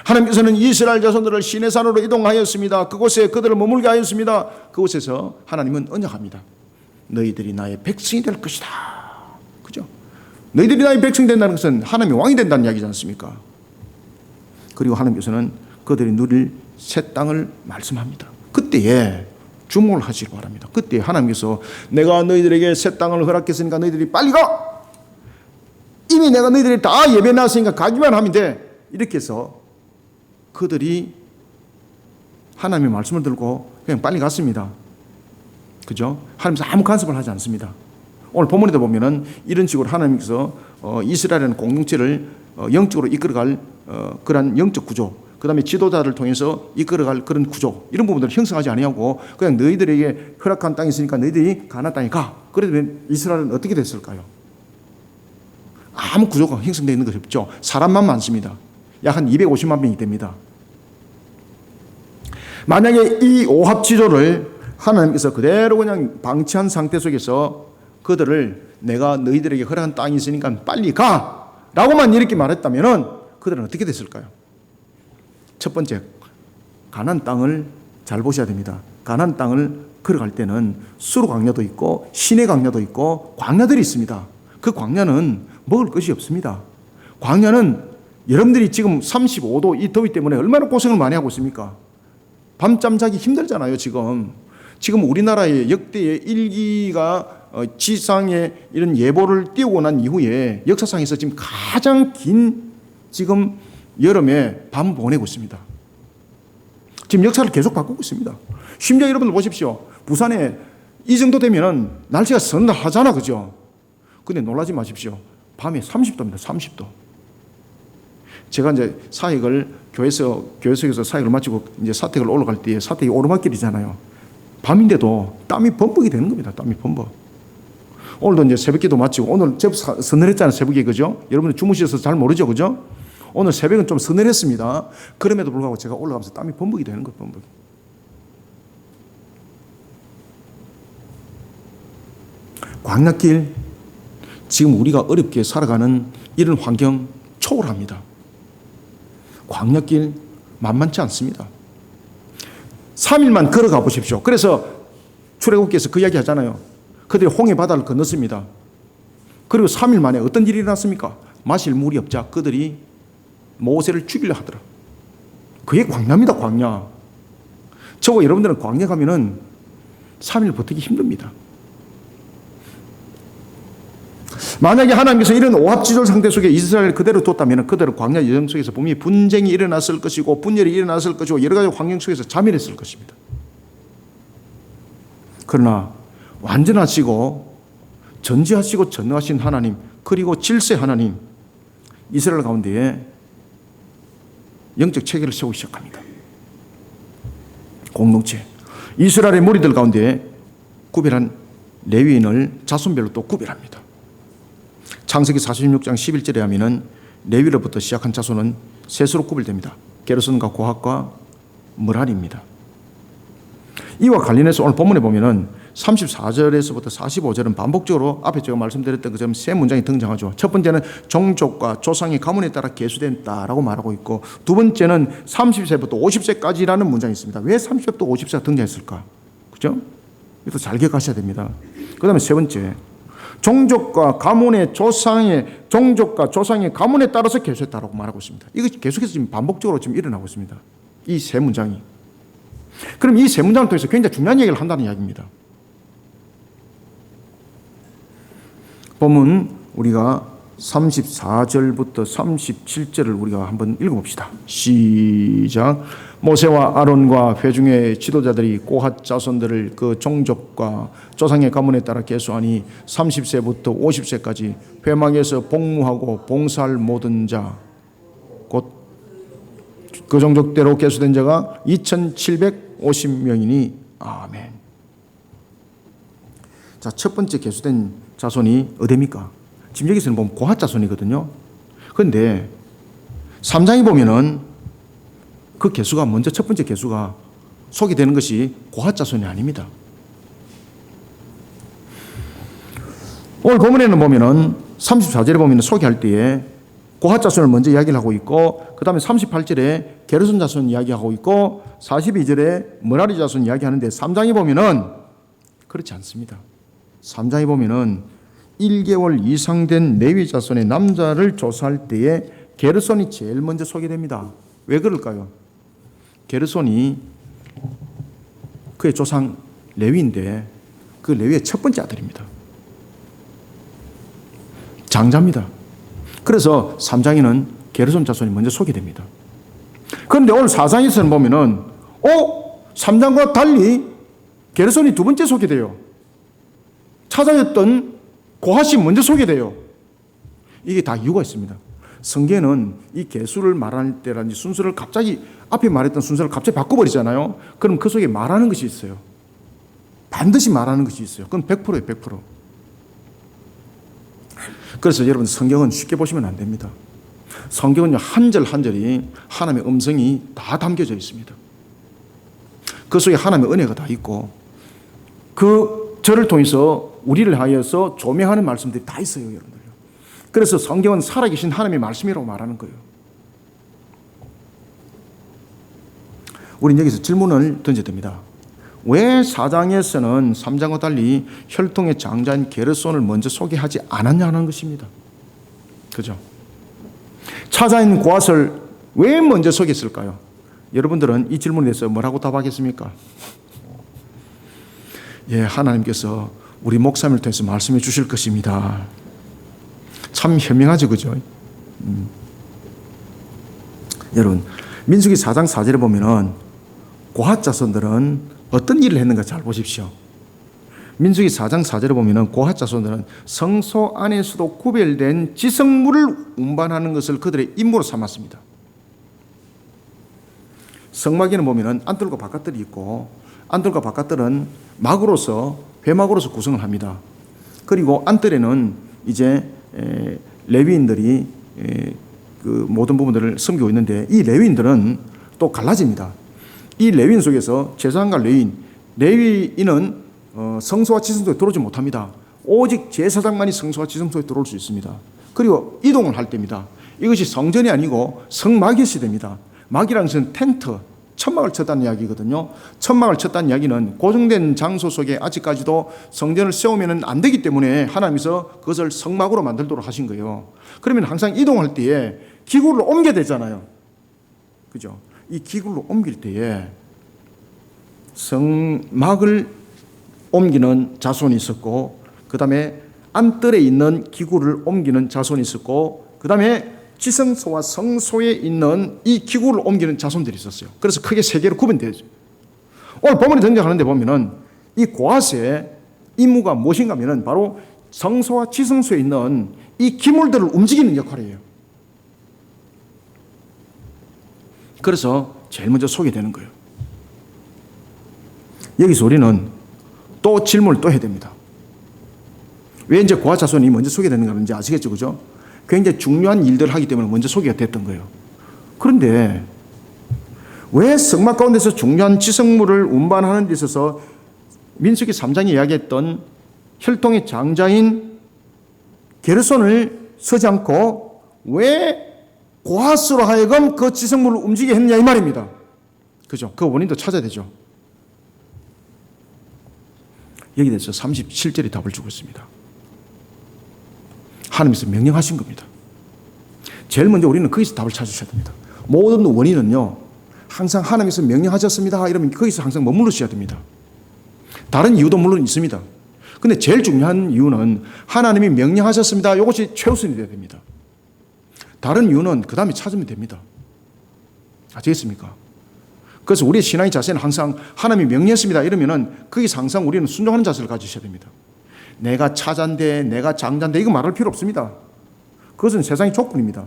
하나님께서는 이스라엘 자손들을 시내산으로 이동하였습니다. 그곳에 그들을 머물게 하였습니다. 그곳에서 하나님은 언약합니다. 너희들이 나의 백성이 될 것이다. 그죠? 너희들이 나의 백성이 된다는 것은 하나님이 왕이 된다는 이야기지 않습니까? 그리고 하나님께서는 그들이 누릴 새 땅을 말씀합니다. 그때에 주목을 하시기 바랍니다. 그때 하나님께서 내가 너희들에게 새 땅을 허락했으니까 너희들이 빨리 가! 이미 내가 너희들이 다 예배해놨으니까 가기만 하면 돼. 이렇게 해서 그들이 하나님의 말씀을 들고 그냥 빨리 갔습니다. 그죠? 하나님께서 아무 간섭을 하지 않습니다. 오늘 본문에도 보면은 이런 식으로 하나님께서 이스라엘이라는 공동체를 영적으로 이끌어갈 그런 영적 구조, 그 다음에 지도자를 통해서 이끌어갈 그런 구조, 이런 부분들을 형성하지 아니하고 그냥 너희들에게 허락한 땅이 있으니까 너희들이 가나안 땅에 가. 그래도 이스라엘은 어떻게 됐을까요? 아무 구조가 형성되어 있는 것이 없죠. 사람만 많습니다. 약 한 250만 명이 됩니다. 만약에 이 오합지조를 하나님께서 그대로 그냥 방치한 상태 속에서 그들을 내가 너희들에게 허락한 땅이 있으니까 빨리 가! 라고만 이렇게 말했다면 그들은 어떻게 됐을까요? 첫 번째, 가나안 땅을 잘 보셔야 됩니다. 가나안 땅을 걸어갈 때는 수로 광야도 있고 시내 광야도 있고 광야들이 있습니다. 그 광야는 먹을 것이 없습니다. 광야는 여러분들이 지금 35도 이 더위 때문에 얼마나 고생을 많이 하고 있습니까? 밤잠 자기 힘들잖아요, 지금. 지금 우리나라의 역대의 일기가 지상에 이런 예보를 띄우고 난 이후에 역사상에서 지금 가장 긴 지금 여름에 밤 보내고 있습니다. 지금 역사를 계속 바꾸고 있습니다. 심지어 여러분들 보십시오. 부산에 이 정도 되면은 날씨가 선선하잖아, 그죠? 근데 놀라지 마십시오. 밤에 30도입니다, 30도. 제가 이제 사역을 교회석에서 사역을 마치고 이제 사택을 올라갈 때 사택이 오르막길이잖아요. 밤인데도 땀이 범벅이 되는 겁니다. 땀이 범벅. 오늘도 이제 새벽기도 마치고 오늘 제법 서늘했잖아요. 새벽에, 그죠? 여러분들 주무셔서 잘 모르죠, 그죠? 오늘 새벽은 좀 서늘했습니다. 그럼에도 불구하고 제가 올라가면서 땀이 범벅이 되는 거예요, 범벅이. 광야길, 지금 우리가 어렵게 살아가는 이런 환경 초월합니다. 광야길 만만치 않습니다. 3일만 걸어가 보십시오. 그래서 출애굽기에서 그 이야기 하잖아요. 그들이 홍해 바다를 건넜습니다. 그리고 3일 만에 어떤 일이 일어났습니까? 마실 물이 없자 그들이 모세를 죽이려 하더라. 그게 광야입니다, 광야. 저거 여러분들은 광야 가면은 3일 버티기 힘듭니다. 만약에 하나님께서 이런 오합지졸 상태 속에 이스라엘을 그대로 뒀다면 그대로 광야 여정 속에서 분명히 분쟁이 일어났을 것이고 분열이 일어났을 것이고 여러 가지 환경 속에서 자멸했을 것입니다. 그러나 완전하시고 전지하시고 전능하신 하나님, 그리고 질서 하나님, 이스라엘 가운데에 영적 체계를 세우기 시작합니다. 공동체, 이스라엘의 무리들 가운데 구별한 레위인을 자손별로 또 구별합니다. 창세기 46장 11절에 하면은 레위로부터 시작한 자손은 셋으로 구별됩니다. 게르손과 고핫과 므랄입니다. 이와 관련해서 오늘 본문에 보면은 34절에서부터 45절은 반복적으로 앞에 제가 말씀드렸던 것처럼 세 문장이 등장하죠. 첫 번째는 종족과 조상의 가문에 따라 계수된다라고 말하고 있고, 두 번째는 30세부터 50세까지라는 문장이 있습니다. 왜 30세부터 50세가 등장했을까? 그죠? 이것도 잘 기억하셔야 됩니다. 그 다음에 세 번째, 종족과 조상의 가문에 따라서 계수했다라고 말하고 있습니다. 이거 계속해서 지금 반복적으로 지금 일어나고 있습니다. 이 세 문장이. 그럼 이 세 문장을 통해서 굉장히 중요한 얘기를 한다는 이야기입니다. 본문 우리가 34절부터 37절을 우리가 한번 읽어봅시다. 시작. 모세와 아론과 회중의 지도자들이 고핫 자손들을 그 종족과 조상의 가문에 따라 계수하니 30세부터 50세까지 회막에서 복무하고 봉사할 모든 자, 곧 그 종족대로 계수된 자가 2750명이니 아멘. 자, 첫 번째 계수된 자손이 어디입니까? 지금 여기서는 보면 고핫 자손이거든요. 그런데 3장에 보면은 그 계수가 먼저 첫 번째 계수가 소개되는 것이 고핫 자손이 아닙니다. 오늘 본문에는 보면은 34절에 보면은 소개할 때에 고핫 자손을 먼저 이야기를 하고 있고, 그 다음에 38절에 게르손 자손 이야기하고 있고, 42절에 머라리 자손 이야기하는데 3장에 보면은 그렇지 않습니다. 3장에 보면은 1개월 이상 된 레위 자손의 남자를 조사할 때에 게르손이 제일 먼저 소개됩니다. 왜 그럴까요? 게르손이 그의 조상 레위인데 그 레위의 첫 번째 아들입니다. 장자입니다. 그래서 3장에는 게르손 자손이 먼저 소개됩니다. 그런데 오늘 4장에서는 보면은 3장과 달리 게르손이 두 번째 소개돼요. 찾아냈던 고핫이 먼저 소개돼요. 이게 다 이유가 있습니다. 성경에는 이 계수를 말할 때라든지 순서를 갑자기 앞에 말했던 순서를 갑자기 바꿔버리잖아요. 그럼 그 속에 말하는 것이 있어요. 반드시 말하는 것이 있어요. 그건 100%예요, 100%. 그래서 여러분 성경은 쉽게 보시면 안 됩니다. 성경은요, 한 절 한 절이 하나님의 음성이 다 담겨져 있습니다. 그 속에 하나님의 은혜가 다 있고 그 절을 통해서 우리를 하여서 조명하는 말씀들이 다 있어요, 여러분들. 그래서 성경은 살아계신 하나님의 말씀이라고 말하는 거예요. 우린 여기서 질문을 던져야 됩니다. 왜 4장에서는 3장과 달리 혈통의 장자인 게르손을 먼저 소개하지 않았냐는 것입니다. 그죠? 찾아있는 고핫을 왜 먼저 소개했을까요? 여러분들은 이 질문에 대해서 뭐라고 답하겠습니까? 예, 하나님께서 우리 목사님을 통해서 말씀해 주실 것입니다. 참 현명하죠, 그죠? 여러분, 민수기 4장 4절에 보면은 고핫 자손들은 어떤 일을 했는가 잘 보십시오. 민수기 4장 4절에 보면은 고핫 자손들은 성소 안에서도 구별된 지성물을 운반하는 것을 그들의 임무로 삼았습니다. 성막에는 보면은 안뜰과 바깥뜰이 있고, 안뜰과 바깥뜰은 막으로서 회막으로서 구성을 합니다. 그리고 안뜰에는 이제 레위인들이 그 모든 부분들을 섬기고 있는데, 이 레위인들은 또 갈라집니다. 이 레위인 속에서 제사장과 레위인은 성소와 지성소에 들어오지 못합니다. 오직 제사장만이 성소와 지성소에 들어올 수 있습니다. 그리고 이동을 할 때입니다. 이것이 성전이 아니고 성막이었어야 됩니다. 막이라는 것은 텐트, 천막을 쳤다는 이야기거든요. 천막을 쳤다는 이야기는 고정된 장소 속에 아직까지도 성전을 세우면 안 되기 때문에 하나님께서 그것을 성막으로 만들도록 하신 거예요. 그러면 항상 이동할 때에 기구를 옮겨야 되잖아요. 그죠? 이 기구를 옮길 때에 성막을 옮기는 자손이 있었고, 그 다음에 안뜰에 있는 기구를 옮기는 자손이 있었고, 그 다음에 지성소와 성소에 있는 이 기구를 옮기는 자손들이 있었어요. 그래서 크게 세 개로 구분되죠. 오늘 본문에 등장하는데 보면은 이 고핫의 임무가 무엇인가 하면은 바로 성소와 지성소에 있는 이 기물들을 움직이는 역할이에요. 그래서 제일 먼저 소개되는 거예요. 여기서 우리는 또 질문을 또 해야 됩니다. 왜 이제 고핫 자손이 먼저 소개되는가 하는지 아시겠죠, 그죠? 굉장히 중요한 일들을 하기 때문에 먼저 소개가 됐던 거예요. 그런데 왜 성막 가운데서 중요한 지성물을 운반하는 데 있어서 민수기 3장에 이야기했던 혈통의 장자인 게르손을 서지 않고 왜 고핫으로 하여금 그 지성물을 움직이게 했느냐 이 말입니다. 그죠? 그 원인도 찾아야 되죠. 여기에 대해서 37절이 답을 주고 있습니다. 하나님께서 명령하신 겁니다. 제일 먼저 우리는 거기서 답을 찾으셔야 됩니다. 모든 원인은요, 항상 하나님께서 명령하셨습니다 이러면 거기서 항상 머무르셔야 됩니다. 다른 이유도 물론 있습니다. 근데 제일 중요한 이유는 하나님이 명령하셨습니다. 이것이 최우선이 되어야 됩니다. 다른 이유는 그 다음에 찾으면 됩니다. 아시겠습니까? 그래서 우리의 신앙의 자세는 항상 하나님이 명령했습니다 이러면은 거기서 항상 우리는 순종하는 자세를 가지셔야 됩니다. 내가 차자인데 내가 장자인데 이거 말할 필요 없습니다. 그것은 세상의 족분입니다.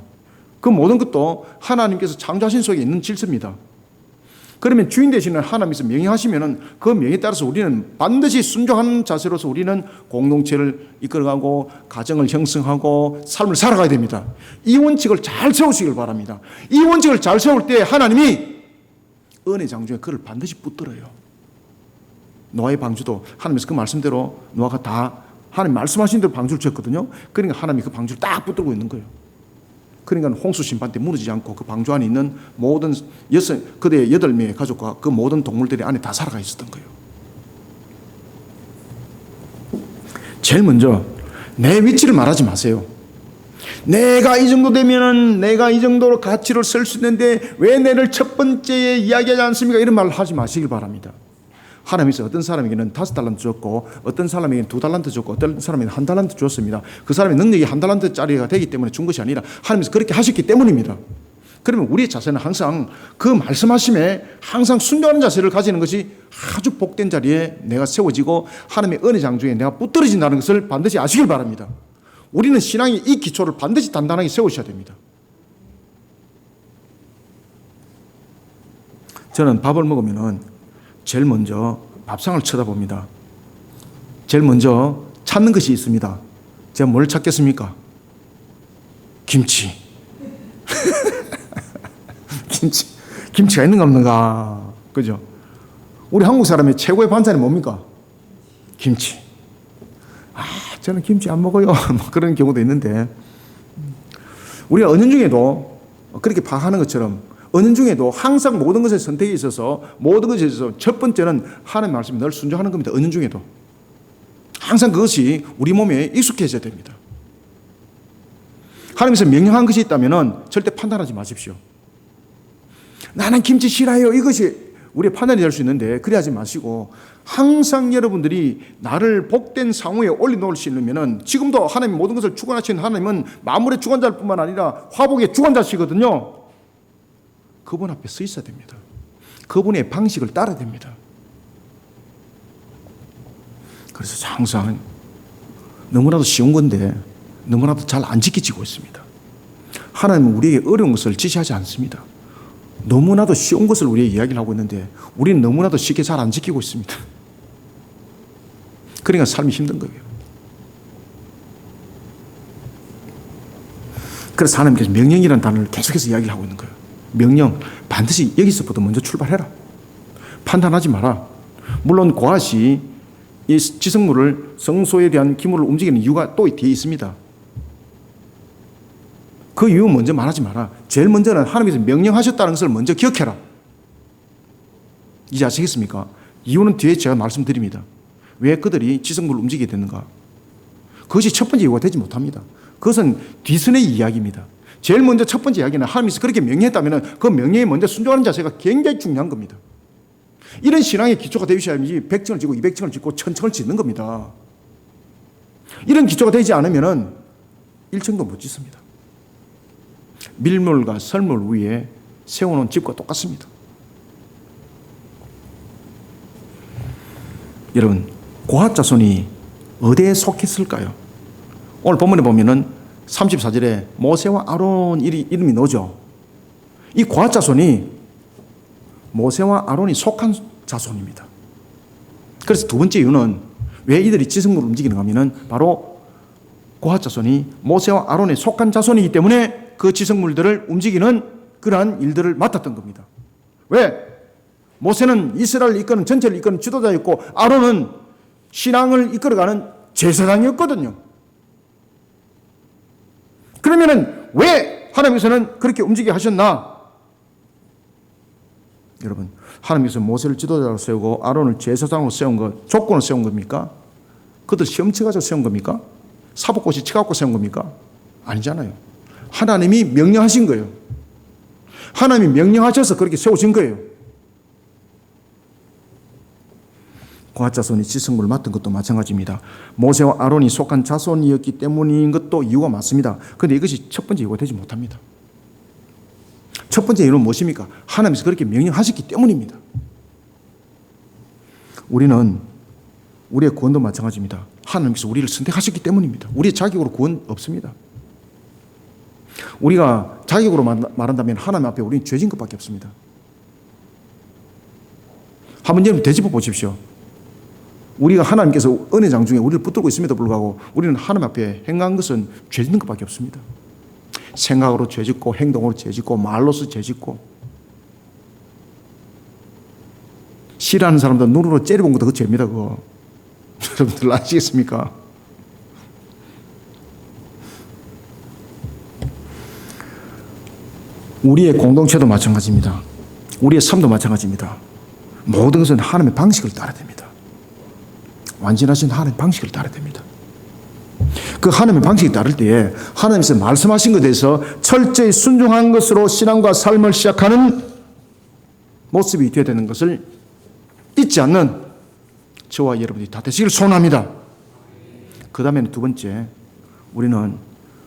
그 모든 것도 하나님께서 창조하신 속에 있는 질서입니다. 그러면 주인 되시는 하나님께서 명령하시면은 그 명령에 따라서 우리는 반드시 순종하는 자세로서 우리는 공동체를 이끌어가고 가정을 형성하고 삶을 살아가야 됩니다. 이 원칙을 잘 세우시길 바랍니다. 이 원칙을 잘 세울 때 하나님이 은혜 장중에 그를 반드시 붙들어요. 노아의 방주도 하나님께서 그 말씀대로 노아가 다 하나님 말씀하신 대로 방주를 지었거든요. 그러니까 하나님이 그 방주를 딱 붙들고 있는 거예요. 그러니까 홍수 심판 때 무너지지 않고 그 방주 안에 있는 모든 그대의 8명의 가족과 그 모든 동물들이 안에 다 살아가 있었던 거예요. 제일 먼저 내 위치를 말하지 마세요. 내가 이 정도 되면은 내가 이 정도로 가치를 쓸 수 있는데 왜 내를 첫 번째에 이야기하지 않습니까? 이런 말을 하지 마시길 바랍니다. 하나님께서 어떤 사람에게는 5달란트 줬고 어떤 사람에게는 2달란트 줬고 어떤 사람에게는 1달란트 줬습니다. 그 사람의 능력이 1달란트짜리가 되기 때문에 준 것이 아니라 하나님께서 그렇게 하셨기 때문입니다. 그러면 우리의 자세는 항상 그 말씀하심에 항상 순종하는 자세를 가지는 것이 아주 복된 자리에 내가 세워지고 하나님의 은혜 장중에 내가 붙들어진다는 것을 반드시 아시길 바랍니다. 우리는 신앙의 이 기초를 반드시 단단하게 세우셔야 됩니다. 저는 밥을 먹으면은 제일 먼저 밥상을 쳐다봅니다. 제일 먼저 찾는 것이 있습니다. 제가 뭘 찾겠습니까? 김치. 김치가 있는가 없는가. 그죠? 우리 한국 사람의 최고의 반찬이 뭡니까? 김치. 저는 김치 안 먹어요. 그런 경우도 있는데, 우리가 은연중에도 그렇게 파악하는 것처럼 은연중에도 항상 모든 것에 선택이 있어서 모든 것에 있어서 첫 번째는 하나님의 말씀에 늘 순종하는 겁니다. 은연중에도 항상 그것이 우리 몸에 익숙해져야 됩니다. 하나님께서 명령한 것이 있다면 절대 판단하지 마십시오. 나는 김치 싫어요. 이것이 우리의 판단이 될 수 있는데 그래 하지 마시고 항상 여러분들이 나를 복된 상황에 올려놓을 수 있으면 지금도 하나님 모든 것을 주관하시는 하나님은 만물의 주관자일 뿐만 아니라 화복의 주관자시거든요. 그분 앞에 서 있어야 됩니다. 그분의 방식을 따라야 됩니다. 그래서 항상 너무나도 쉬운 건데 너무나도 잘 안 지켜지고 있습니다. 하나님은 우리에게 어려운 것을 지시하지 않습니다. 너무나도 쉬운 것을 우리에게 이야기를 하고 있는데 우리는 너무나도 쉽게 잘 안 지키고 있습니다. 그러니까 삶이 힘든 거예요. 그래서 하나님께서 명령이라는 단어를 계속해서 이야기를 하고 있는 거예요. 명령, 반드시 여기서부터 먼저 출발해라. 판단하지 마라. 물론 고핫이 이 지성물을 성소에 대한 기물을 움직이는 이유가 또 뒤에 있습니다. 그 이유 먼저 말하지 마라. 제일 먼저는 하나님께서 명령하셨다는 것을 먼저 기억해라. 이제 아시겠습니까? 이유는 뒤에 제가 말씀드립니다. 왜 그들이 지성물을 움직이게 됐는가? 그것이 첫 번째 이유가 되지 못합니다. 그것은 뒤선의 이야기입니다. 제일 먼저 첫 번째 이야기는 하나님께서 그렇게 명령했다면 그 명령에 먼저 순종하는 자세가 굉장히 중요한 겁니다. 이런 신앙의 기초가 되셔야지 100층을 짓고 200층을 짓고 1000층을 짓는 겁니다. 이런 기초가 되지 않으면 1층도 못 짓습니다. 밀물과 설물 위에 세워놓은 집과 똑같습니다. 여러분, 고핫 자손이 어디에 속했을까요? 오늘 본문에 보면은 34절에 모세와 아론 이름이 나오죠. 이 고핫 자손이 모세와 아론이 속한 자손입니다. 그래서 두 번째 이유는 왜 이들이 지성물을 움직이는가 하면은 바로 고핫 자손이 모세와 아론에 속한 자손이기 때문에 그 지성물들을 움직이는 그러한 일들을 맡았던 겁니다. 왜? 모세는 이스라엘을 이끄는 전체를 이끄는 지도자였고 아론은 신앙을 이끌어가는 제사장이었거든요. 그러면은 왜 하나님께서는 그렇게 움직이게 하셨나? 여러분, 하나님께서 모세를 지도자로 세우고 아론을 제사장으로 세운 것, 조건을 세운 겁니까? 그들 시험 쳐가지고 세운 겁니까? 사법고시 쳐갖고 세운 겁니까? 아니잖아요. 하나님이 명령하신 거예요. 하나님이 명령하셔서 그렇게 세우신 거예요. 고핫 자손이 지성부를 맡은 것도 마찬가지입니다. 모세와 아론이 속한 자손이었기 때문인 것도 이유가 맞습니다. 그런데 이것이 첫 번째 이유가 되지 못합니다. 첫 번째 이유는 무엇입니까? 하나님께서 그렇게 명령하셨기 때문입니다. 우리는 우리의 구원도 마찬가지입니다. 하나님께서 우리를 선택하셨기 때문입니다. 우리의 자격으로 구원 없습니다. 우리가 자격으로 말한다면 하나님 앞에 우리는 죄진 것밖에 없습니다. 한번 여러분 되짚어 보십시오. 우리가 하나님께서 은혜장 중에 우리를 붙들고 있음에도 불구하고 우리는 하나님 앞에 행한 것은 죄짓는 것밖에 없습니다. 생각으로 죄짓고 행동으로 죄짓고 말로서 죄짓고 싫어하는 사람들 눈으로 째려본 것도 그 죄입니다. 그거 여러분들 아시겠습니까? 우리의 공동체도 마찬가지입니다. 우리의 삶도 마찬가지입니다. 모든 것은 하나님의 방식을 따라야 됩니다. 완전하신 하나님의 방식을 따라야 됩니다. 그 하나님의 방식을 따를 때에 하나님께서 말씀하신 것에 대해서 철저히 순종한 것으로 신앙과 삶을 시작하는 모습이 되어야 되는 것을 잊지 않는 저와 여러분이 다 되시길 소원합니다. 그 다음에는 두 번째, 우리는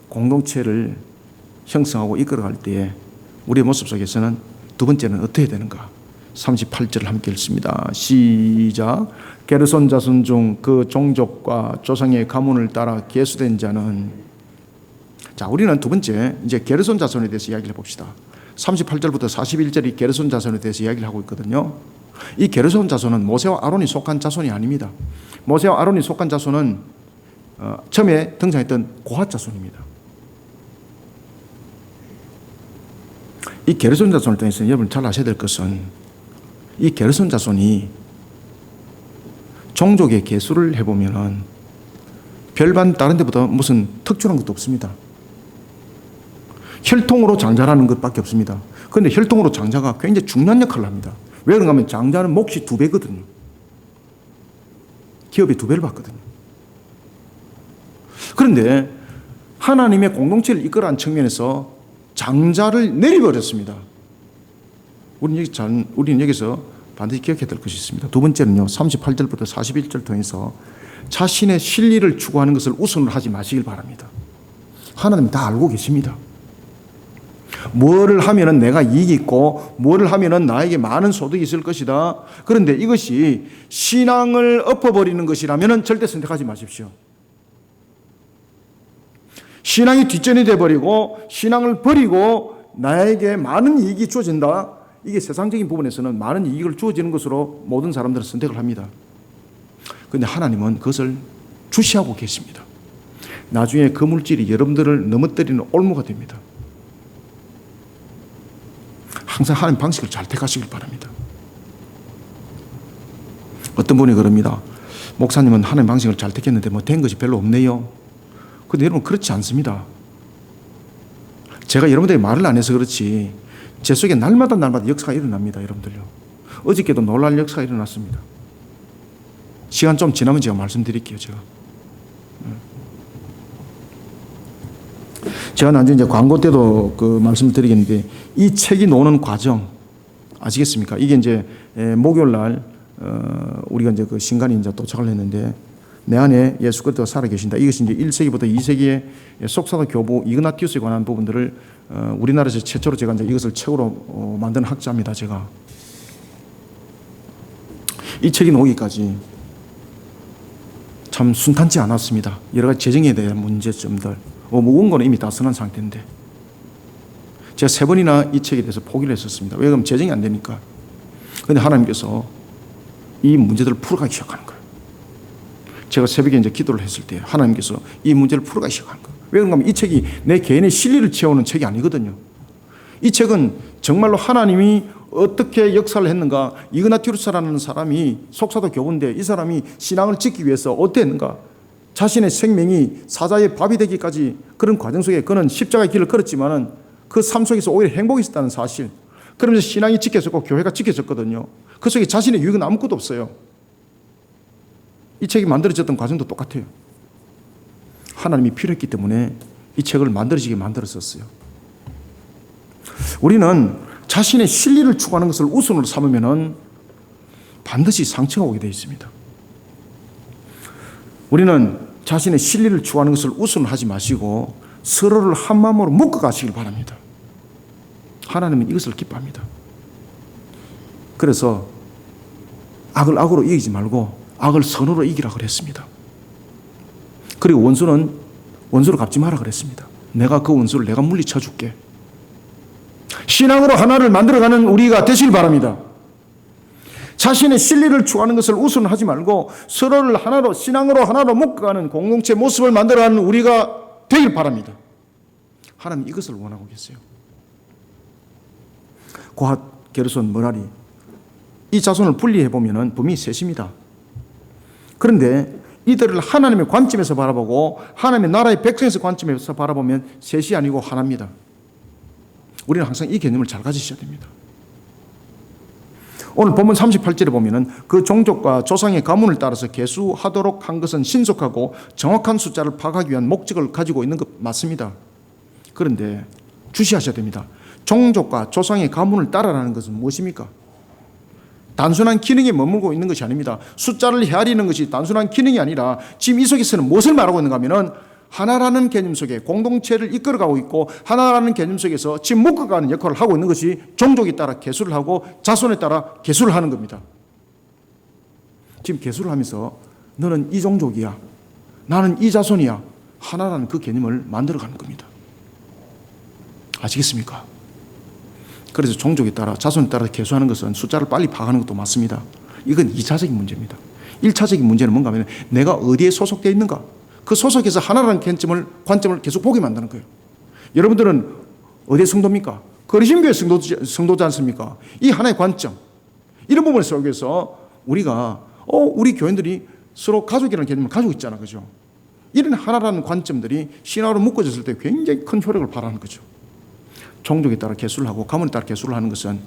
공동체를 형성하고 이끌어갈 때에 우리의 모습 속에서는 두 번째는 어떻게 해야 되는가? 38절을 함께 읽습니다. 시작. 게르손 자손 중 그 종족과 조상의 가문을 따라 계수된 자는, 자, 우리는 두 번째 이제 게르손 자손에 대해서 이야기를 해봅시다. 38절부터 41절이 게르손 자손에 대해서 이야기를 하고 있거든요. 이 게르손 자손은 모세와 아론이 속한 자손이 아닙니다. 모세와 아론이 속한 자손은 처음에 등장했던 고핫 자손입니다. 이 게르손 자손을 통해서 여러분 잘 아셔야 될 것은 이 게르손 자손이 종족의 계수를 해보면 별반 다른 데보다 무슨 특출한 것도 없습니다. 혈통으로 장자라는 것밖에 없습니다. 그런데 혈통으로 장자가 굉장히 중요한 역할을 합니다. 왜 그런가 하면 장자는 몫이 2배거든요. 기업이 2배를 받거든요. 그런데 하나님의 공동체를 이끌어간 측면에서 장자를 내려버렸습니다. 우리는 여기서 반드시 기억해야 될 것이 있습니다. 두 번째는요, 38절부터 41절 통해서 자신의 실리를 추구하는 것을 우선으로 하지 마시길 바랍니다. 하나님 다 알고 계십니다. 뭐를 하면은 내가 이익이 있고 뭐를 하면은 나에게 많은 소득이 있을 것이다. 그런데 이것이 신앙을 엎어버리는 것이라면 절대 선택하지 마십시오. 신앙이 뒷전이 되어버리고 신앙을 버리고 나에게 많은 이익이 주어진다. 이게 세상적인 부분에서는 많은 이익을 주어지는 것으로 모든 사람들은 선택을 합니다. 그런데 하나님은 그것을 주시하고 계십니다. 나중에 그 물질이 여러분들을 넘어뜨리는 올무가 됩니다. 항상 하나님 방식을 잘 택하시길 바랍니다. 어떤 분이 그럽니다. 목사님은 하나님 방식을 잘 택했는데 뭐 된 것이 별로 없네요. 그런데 여러분 그렇지 않습니다. 제가 여러분들에게 말을 안 해서 그렇지 제 속에 날마다 역사가 일어납니다. 여러분들요. 어저께도 놀랄 역사가 일어났습니다. 시간 좀 지나면 제가 말씀드릴게요. 제가 나중에 이제 광고 때도 그 말씀을 드리겠는데 이 책이 나오는 과정 아시겠습니까? 이게 이제 목요일 날 우리가 이제 그 신간이 이제 도착을 했는데 내 안에 예수 그리스도가 살아계신다. 이것이 이제 1세기부터 2세기의 속사도 교부 이그나티우스에 관한 부분들을 우리나라에서 최초로 제가 이제 이것을 책으로 만든 학자입니다. 제가 이 책이 나오기까지 참 순탄치 않았습니다. 여러 가지 재정에 대한 문제점들, 원고는 이미 다 써놓은 상태인데 제가 3번이나 이 책에 대해서 포기를 했었습니다. 왜 그러면 재정이 안 되니까. 그런데 하나님께서 이 문제들을 풀어가기 시작하는 거예요. 제가 새벽에 이제 기도를 했을 때 하나님께서 이 문제를 풀어가기 시작한 거예요. 왜 그런가 하면 이 책이 내 개인의 실리를 채우는 책이 아니거든요. 이 책은 정말로 하나님이 어떻게 역사를 했는가, 이그나티우스라는 사람이 속사도 교부인데 이 사람이 신앙을 지키기 위해서 어떻게 했는가, 자신의 생명이 사자의 밥이 되기까지 그런 과정 속에 그는 십자가의 길을 걸었지만은 그 삶 속에서 오히려 행복이 있었다는 사실, 그러면서 신앙이 지켜졌고 교회가 지켜졌거든요. 그 속에 자신의 유익은 아무것도 없어요. 이 책이 만들어졌던 과정도 똑같아요. 하나님이 필요했기 때문에 이 책을 만들어지게 만들었었어요. 우리는 자신의 실리를 추구하는 것을 우선으로 삼으면 반드시 상처가 오게 되어 있습니다. 우리는 자신의 실리를 추구하는 것을 우선으로 하지 마시고 서로를 한 마음으로 묶어 가시길 바랍니다. 하나님은 이것을 기뻐합니다. 그래서 악을 악으로 이기지 말고 악을 선으로 이기라 그랬습니다. 그리고 원수를 갚지 마라 그랬습니다. 내가 그 원수를 내가 물리쳐 줄게. 신앙으로 하나를 만들어가는 우리가 되시길 바랍니다. 자신의 진리를 추구하는 것을 우선하지 말고 서로를 하나로, 신앙으로 하나로 묶어가는 공동체 모습을 만들어가는 우리가 되길 바랍니다. 하나님 이것을 원하고 계세요. 고핫, 게르손, 머라리, 이 자손을 분리해보면 분명히 셋입니다. 그런데 이들을 하나님의 관점에서 바라보고 하나님의 나라의 백성에서 관점에서 바라보면 셋이 아니고 하나입니다. 우리는 항상 이 개념을 잘 가지셔야 됩니다. 오늘 본문 38절에 보면 그 종족과 조상의 가문을 따라서 계수하도록 한 것은 신속하고 정확한 숫자를 파악하기 위한 목적을 가지고 있는 것 맞습니다. 그런데 주시하셔야 됩니다. 종족과 조상의 가문을 따라라는 것은 무엇입니까? 단순한 기능에 머물고 있는 것이 아닙니다. 숫자를 헤아리는 것이 단순한 기능이 아니라 지금 이 속에서는 무엇을 말하고 있는가 하면 하나라는 개념 속에 공동체를 이끌어가고 있고 하나라는 개념 속에서 지금 묶어가는 역할을 하고 있는 것이 종족에 따라 계수를 하고 자손에 따라 계수를 하는 겁니다. 지금 계수를 하면서 너는 이 종족이야, 나는 이 자손이야, 하나라는 그 개념을 만들어가는 겁니다. 아시겠습니까? 그래서 종족에 따라 자손에 따라 계수하는 것은 숫자를 빨리 파악하는 것도 맞습니다. 이건 2차적인 문제입니다. 1차적인 문제는 뭔가 하면 내가 어디에 소속되어 있는가, 그 소속에서 하나라는 관점을 계속 보게 만드는 거예요. 여러분들은 어디에 성도입니까? 그리심교회 성도지 않습니까? 이 하나의 관점, 이런 부분을 속에서 우리가 우리 교인들이 서로 가족이라는 개념을 가지고 있잖아, 그죠? 이런 하나라는 관점들이 신화로 묶어졌을 때 굉장히 큰 효력을 발휘하는 거죠. 종족에 따라 계수를 하고 가문에 따라 계수를 하는 것은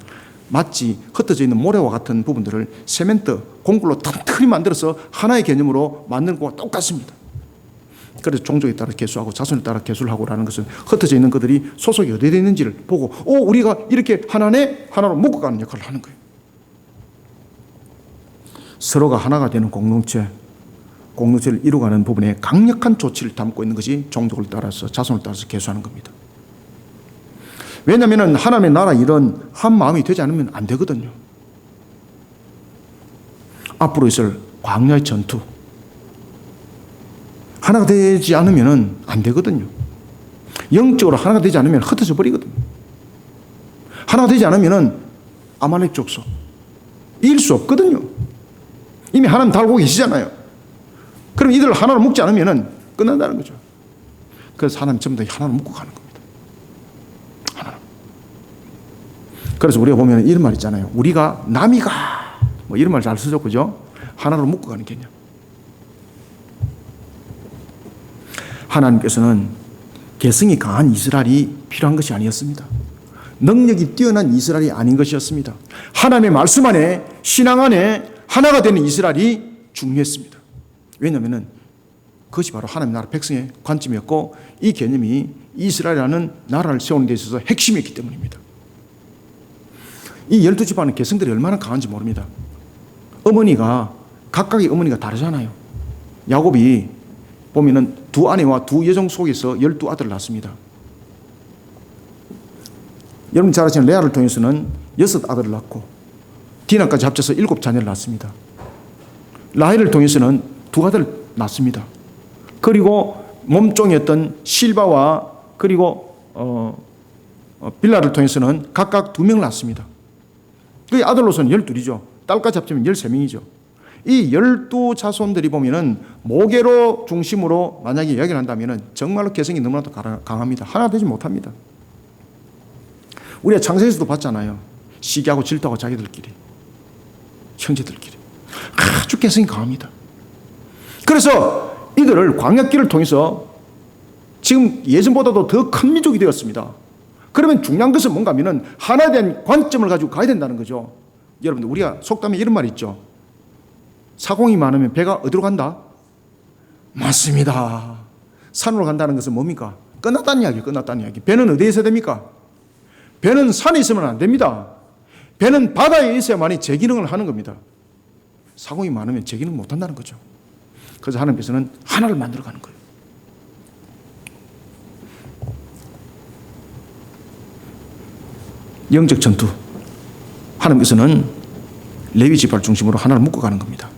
마치 흩어져 있는 모래와 같은 부분들을 세멘트, 공굴로 튼튼히 만들어서 하나의 개념으로 만드는 것과 똑같습니다. 그래서 종족에 따라 계수하고 자손에 따라 계수를 하고라는 것은 흩어져 있는 그들이 소속이 어디에 있는지를 보고 우리가 이렇게 하나로 묶어가는 역할을 하는 거예요. 서로가 하나가 되는 공동체를 이루어가는 부분에 강력한 조치를 담고 있는 것이 종족을 따라서 자손을 따라서 계수하는 겁니다. 왜냐하면 하나님의 나라 일은 한 마음이 되지 않으면 안 되거든요. 앞으로 있을 광야의 전투, 하나가 되지 않으면 안 되거든요. 영적으로 하나가 되지 않으면 흩어져 버리거든요. 하나가 되지 않으면 아말렉 족속 이길 수 없거든요. 이미 하나님 달고 계시잖아요. 그럼 이들을 하나로 묶지 않으면 끝난다는 거죠. 그래서 하나님 전부 다 하나로 묶고 가는 겁니다. 하나로. 그래서 우리가 보면 이런 말 있잖아요. 우리가 남이가 뭐 이런 말 잘 쓰죠, 그죠? 하나로 묶고 가는 개념. 하나님께서는 개성이 강한 이스라엘이 필요한 것이 아니었습니다. 능력이 뛰어난 이스라엘이 아닌 것이었습니다. 하나님의 말씀 안에, 신앙 안에 하나가 되는 이스라엘이 중요했습니다. 왜냐하면 그것이 바로 하나님의 나라 백성의 관점이었고 이 개념이 이스라엘이라는 나라를 세우는 데 있어서 핵심이었기 때문입니다. 이 12지파는 개성들이 얼마나 강한지 모릅니다. 각각의 어머니가 다르잖아요. 야곱이 보면은 두 아내와 두 여종 속에서 12아들을 낳습니다. 여러분 잘 아시는 레아를 통해서는 6아들을 낳고 디나까지 합쳐서 7자녀를 낳습니다. 라헬을 통해서는 2아들을 낳습니다. 그리고 몸종이었던 실바와 그리고 빌라를 통해서는 각각 2명을 낳습니다. 그 아들로서는 12이죠. 딸까지 합치면 13명이죠. 이 12자손들이 보면은 모계로 중심으로 만약에 이야기를 한다면은 정말로 개성이 너무나도 강합니다. 하나 되지 못합니다. 우리가 창세기에서도 봤잖아요. 시기하고 질투하고 자기들끼리, 형제들끼리 아주 개성이 강합니다. 그래서 이들을 광야길을 통해서 지금 예전보다도 더 큰 민족이 되었습니다. 그러면 중요한 것은 뭔가 하면은 하나에 대한 관점을 가지고 가야 된다는 거죠. 여러분들, 우리가 속담에 이런 말이 있죠. 사공이 많으면 배가 어디로 간다? 맞습니다. 산으로 간다는 것은 뭡니까? 끝났다는 이야기, 끝났다는 이야기. 배는 어디에 있어야 됩니까? 배는 산에 있으면 안 됩니다. 배는 바다에 있어야만이 제 기능을 하는 겁니다. 사공이 많으면 제 기능 못 한다는 거죠. 그래서 하나님께서는 하나를 만들어 가는 거예요. 영적 전투. 하나님께서는 레위 지파를 중심으로 하나를 묶어가는 겁니다.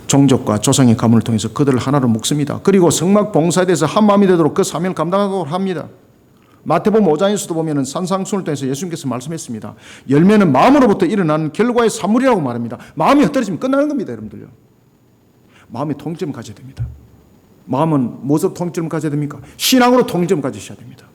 종족과 조상의 가문을 통해서 그들을 하나로 묶습니다. 그리고 성막 봉사에 대해서 한 마음이 되도록 그 사명을 감당하고 합니다. 마태복음 5장에서도 보면 산상순을 통해서 예수님께서 말씀했습니다. 열매는 마음으로부터 일어나는 결과의 산물이라고 말합니다. 마음이 흩어지면 끝나는 겁니다, 여러분들요. 마음의 통점을 가져야 됩니다. 마음은 무엇으로 통점을 가져야 됩니까? 신앙으로 통점을 가지셔야 됩니다.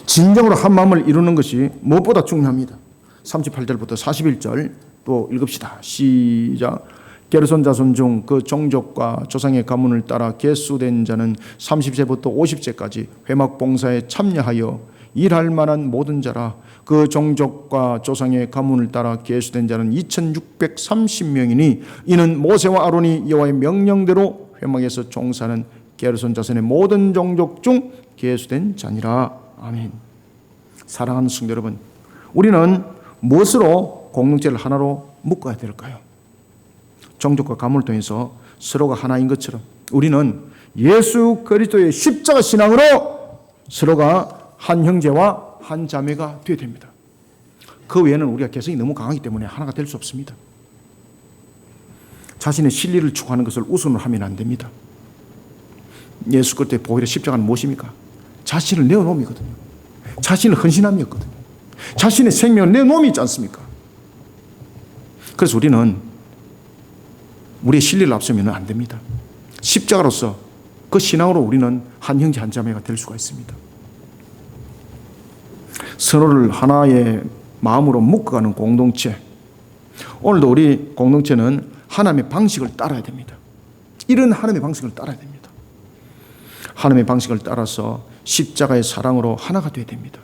진정으로 한 마음을 이루는 것이 무엇보다 중요합니다. 38절부터 41절 또 읽읍시다. 시작. 게르손 자손 중 그 종족과 조상의 가문을 따라 계수된 자는 30세부터 50세까지 회막 봉사에 참여하여 일할 만한 모든 자라. 그 종족과 조상의 가문을 따라 계수된 자는 2630명이니 이는 모세와 아론이 여호와의 명령대로 회막에서 종사하는 게르손 자손의 모든 종족 중 계수된 자니라. 아멘. 사랑하는 성도 여러분, 우리는 무엇으로 공동체를 하나로 묶어야 될까요? 종족과 가문을 통해서 서로가 하나인 것처럼 우리는 예수 그리스도의 십자가 신앙으로 서로가 한 형제와 한 자매가 되어야 됩니다. 그 외에는 우리가 개성이 너무 강하기 때문에 하나가 될 수 없습니다. 자신의 진리를 추구하는 것을 우선으로 하면 안 됩니다. 예수 그리스도의 보혈의 십자가는 무엇입니까? 자신을 내어놓음이거든요. 자신을 헌신함이었거든요. 자신의 생명을 내놓음이 있지 않습니까? 그래서 우리는 우리의 진리를 앞서면 안 됩니다. 십자가로서 그 신앙으로 우리는 한 형제 한 자매가 될 수가 있습니다. 서로를 하나의 마음으로 묶어가는 공동체. 오늘도 우리 공동체는 하나님의 방식을 따라야 됩니다. 이런 하나님의 방식을 따라야 됩니다. 하나님의 방식을 따라서 십자가의 사랑으로 하나가 되어야 됩니다.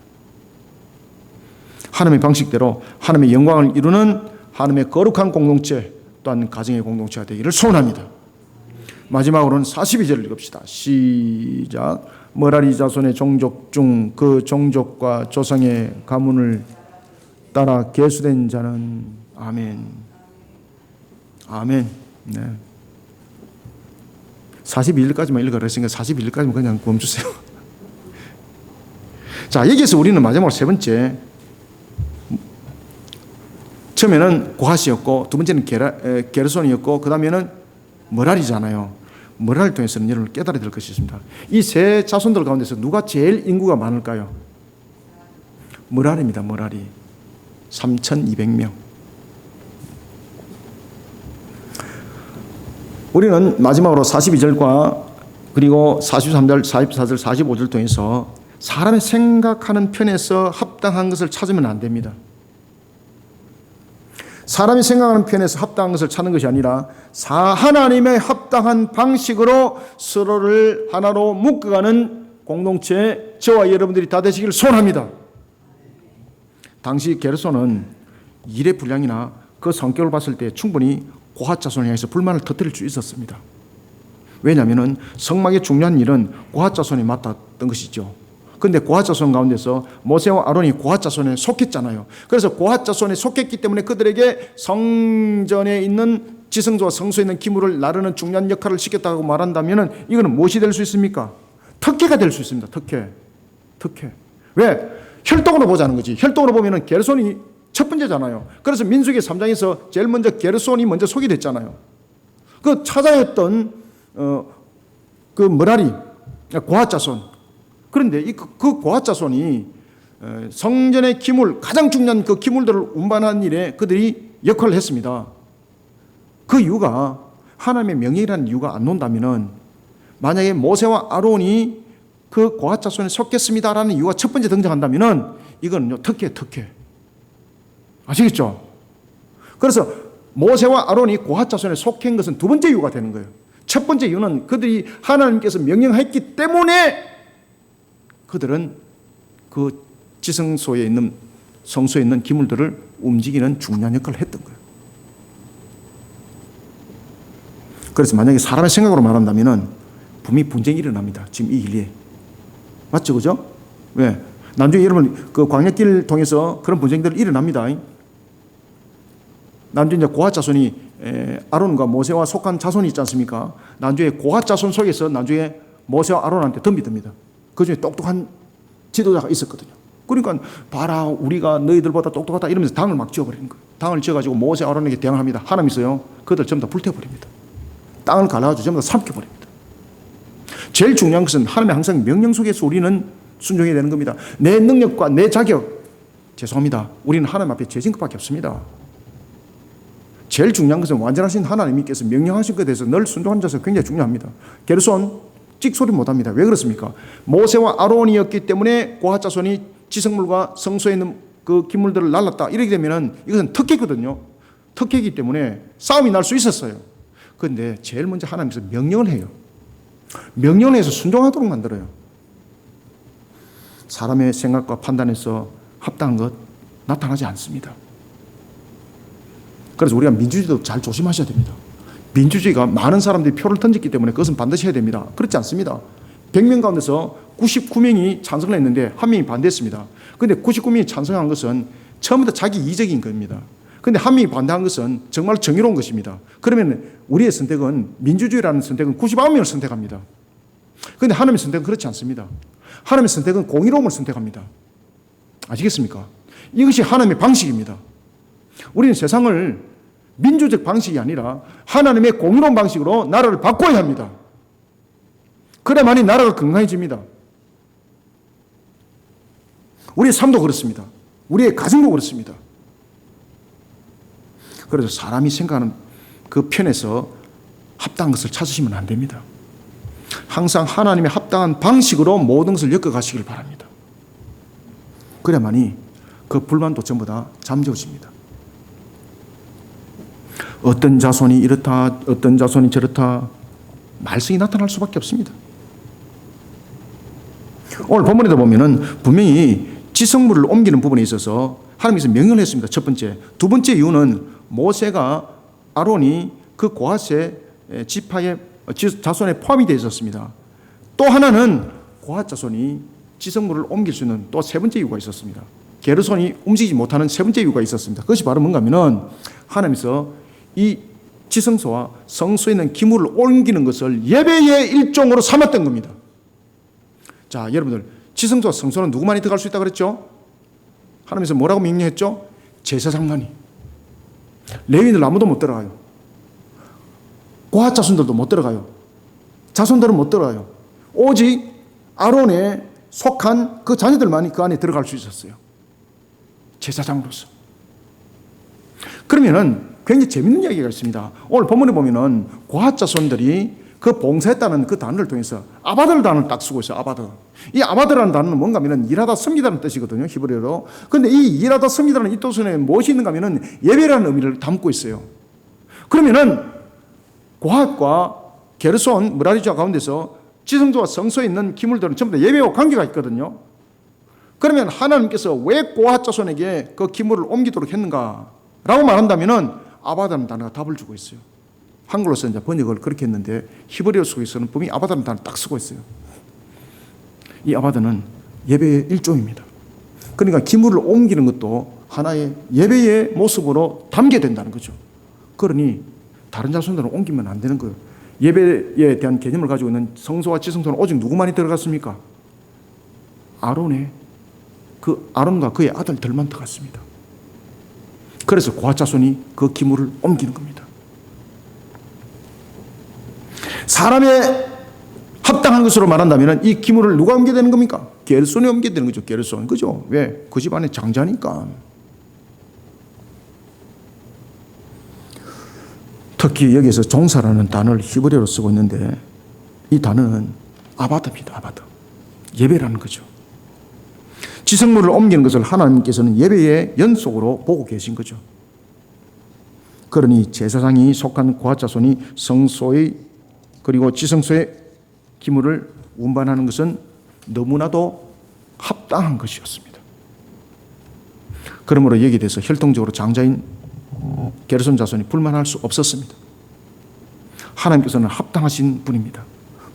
하나님의 방식대로 하나님의 영광을 이루는 하나님의 거룩한 공동체, 또한 가정의 공동체가 되기를 소원합니다. 마지막으로는 42절을 읽읍시다. 시작. 머라리 자손의 종족 중 그 종족과 조상의 가문을 따라 계수된 자는. 아멘. 아멘. 네. 42일까지만 읽어라 했으니까 41일까지만 그냥 멈추세요. 자, 여기서 우리는 마지막으로 세 번째, 처음에는 고핫이었고 두 번째는 게르손이었고 그 다음에는 머라리잖아요. 머라리를 통해서는 여러분을 깨달아야 될 것이 있습니다. 이 세 자손들 가운데서 누가 제일 인구가 많을까요? 머라리입니다. 머라리 3200명. 우리는 마지막으로 42절과 그리고 43절, 44절, 45절 통해서 사람의 생각하는 편에서 합당한 것을 찾으면 안 됩니다. 사람이 생각하는 편에서 합당한 것을 찾는 것이 아니라 하나님의 합당한 방식으로 서로를 하나로 묶어가는 공동체, 저와 여러분들이 다 되시기를 소원합니다. 당시 게르손은 일의 분량이나 그 성격을 봤을 때 충분히 고핫 자손을 향해서 불만을 터뜨릴 수 있었습니다. 왜냐하면 성막의 중요한 일은 고핫 자손이 맡았던 것이죠. 그런데 고핫 자손 가운데서 모세와 아론이 고핫 자손에 속했잖아요. 그래서 고핫 자손에 속했기 때문에 그들에게 성전에 있는 지성소와 성소에 있는 기물을 나르는 중요한 역할을 시켰다고 말한다면 이거는 무엇이 될 수 있습니까? 특혜가 될 수 있습니다. 특혜. 왜? 혈통으로 보자는 거지. 혈통으로 보면은 게르손이 첫 번째잖아요. 그래서 민수기 3장에서 제일 먼저 게르손이 먼저 속이 됐잖아요. 그 차자였던 그 머라리 고핫 자손. 그런데 그 고핫 자손이 성전의 기물, 가장 중요한 그 기물들을 운반하는 일에 그들이 역할을 했습니다. 그 이유가 하나님의 명예라는 이유가 안 논다면은 만약에 모세와 아론이 그 고핫 자손에 속겠습니다라는 이유가 첫 번째 등장한다면은 이거는요, 특혜. 아시겠죠? 그래서 모세와 아론이 고핫 자손에 속한 것은 두 번째 이유가 되는 거예요. 첫 번째 이유는 그들이 하나님께서 명령했기 때문에 그들은 그 지성소에 있는 성소에 있는 기물들을 움직이는 중요한 역할을 했던 거예요. 그래서 만약에 사람의 생각으로 말한다면은 분명히 분쟁이 일어납니다. 지금 이 일에. 맞죠? 그죠? 왜? 나중에 여러분 그 광야길 통해서 그런 분쟁들이 일어납니다. 나중에 이제 고핫 자손이 아론과 모세와 속한 자손이 있지 않습니까? 나중에 고핫 자손 속에서 나중에 모세와 아론한테 덤비 듭니다. 그 중에 똑똑한 지도자가 있었거든요. 그러니까 봐라, 우리가 너희들보다 똑똑하다 이러면서 당을 막 지어버리는 거예요. 당을 지어가지고 모세 아론에게 대항을 합니다. 하나님 있어요. 그들 전부 다 불태워버립니다. 땅을 갈라가지고 전부 다 삼켜버립니다. 제일 중요한 것은 하나님의 항상 명령 속에서 우리는 순종해야 되는 겁니다. 내 능력과 내 자격, 죄송합니다, 우리는 하나님 앞에 죄진 것밖에 없습니다. 제일 중요한 것은 완전하신 하나님께서 명령하신 것에 대해서 늘 순종하는 자세가 굉장히 중요합니다. 게르손 찍소리 못합니다. 왜 그렇습니까? 모세와 아론이었기 때문에 고핫 자손이 지성물과 성소에 있는 그 기물들을 날랐다 이렇게 되면은 이것은 특혜거든요. 특혜이기 때문에 싸움이 날 수 있었어요. 그런데 제일 먼저 하나님께서 명령을 해요. 명령을 해서 순종하도록 만들어요. 사람의 생각과 판단에서 합당한 것 나타나지 않습니다. 그래서 우리가 민주주의도 잘 조심하셔야 됩니다. 민주주의가 많은 사람들이 표를 던졌기 때문에 그것은 반드시 해야 됩니다. 그렇지 않습니다. 100명 가운데서 99명이 찬성을 했는데 한 명이 반대했습니다. 그런데 99명이 찬성한 것은 처음부터 자기 이적인 겁니다. 그런데 한 명이 반대한 것은 정말 정의로운 것입니다. 그러면 우리의 선택은, 민주주의라는 선택은 99명을 선택합니다. 그런데 하나님의 선택은 그렇지 않습니다. 하나님의 선택은 공의로움을 선택합니다. 아시겠습니까? 이것이 하나님의 방식입니다. 우리는 세상을 민주적 방식이 아니라 하나님의 공의로운 방식으로 나라를 바꿔야 합니다. 그래야만이 나라가 건강해집니다. 우리의 삶도 그렇습니다. 우리의 가정도 그렇습니다. 그래서 사람이 생각하는 그 편에서 합당한 것을 찾으시면 안 됩니다. 항상 하나님의 합당한 방식으로 모든 것을 엮어가시길 바랍니다. 그래야만이 그 불만도 전부 다 잠재워집니다. 어떤 자손이 이렇다, 어떤 자손이 저렇다, 말썽이 나타날 수밖에 없습니다. 오늘 본문에도 보면은 분명히 지성물을 옮기는 부분에 있어서 하나님께서 명령을 했습니다. 첫 번째. 두 번째 이유는 모세가 아론이 그 고핫의 지파의 자손에 포함이 되어 있었습니다. 또 하나는 고핫 자손이 지성물을 옮길 수 있는 또 세 번째 이유가 있었습니다. 게르손이 움직이지 못하는 세 번째 이유가 있었습니다. 그것이 바로 뭔가 하면은 하나님께서 이 지성소와 성소에 있는 기물을 옮기는 것을 예배의 일종으로 삼았던 겁니다. 자, 여러분들, 지성소와 성소는 누구만이 들어갈 수 있다고 그랬죠? 하나님께서 뭐라고 명령했죠? 제사장만이. 레위인들 아무도 못 들어가요. 고핫 자손들도 못 들어가요. 자손들은 못 들어가요. 오직 아론에 속한 그 자녀들만이 그 안에 들어갈 수 있었어요. 제사장으로서. 그러면은 굉장히 재밌는 이야기가 있습니다. 오늘 본문에 보면은 고핫 자손들이 그 봉사했다는 그 단어를 통해서 아바들 단어를 딱 쓰고 있어요. 아바드. 이 아바드라는 단어는 뭔가 하면은 일하다 섬기다는 뜻이거든요. 히브리어로. 그런데 이 일하다 섬기다는 이 뜻에 무엇이 있는가 하면은 예배라는 의미를 담고 있어요. 그러면은 고핫과 게르손, 므라리자 가운데서 지성소와 성소에 있는 기물들은 전부 다 예배와 관계가 있거든요. 그러면 하나님께서 왜 고핫 자손에게 그 기물을 옮기도록 했는가? 라고 말한다면은 아바다는 단어가 답을 주고 있어요. 한글로서 이제 번역을 그렇게 했는데 히브리어 속에서는 분명히 아바다는 단어를 딱 쓰고 있어요. 이 아바다는 예배의 일종입니다. 그러니까 기물을 옮기는 것도 하나의 예배의 모습으로 담게 된다는 거죠. 그러니 다른 자손들은 옮기면 안 되는 거예요. 예배에 대한 개념을 가지고 있는 성소와 지성소는 오직 누구만이 들어갔습니까? 아론과 그의 아들들만 들어갔습니다. 그래서 고핫 자손이 그 기물을 옮기는 겁니다. 사람의 합당한 것으로 말한다면 이 기물을 누가 옮겨야 되는 겁니까? 게르손이 옮겨야 되는 거죠. 게르손. 그죠? 왜? 그 집안의 장자니까. 특히 여기서 종사라는 단어를 히브리어로 쓰고 있는데 이 단어는 아바드입니다. 아바드. 예배라는 거죠. 지성물을 옮기는 것을 하나님께서는 예배의 연속으로 보고 계신 거죠. 그러니 제사장이 속한 고핫 자손이 성소의 그리고 지성소의 기물을 운반하는 것은 너무나도 합당한 것이었습니다. 그러므로 여기에 대해서 혈통적으로 장자인 게르손 자손이 불만할 수 없었습니다. 하나님께서는 합당하신 분입니다.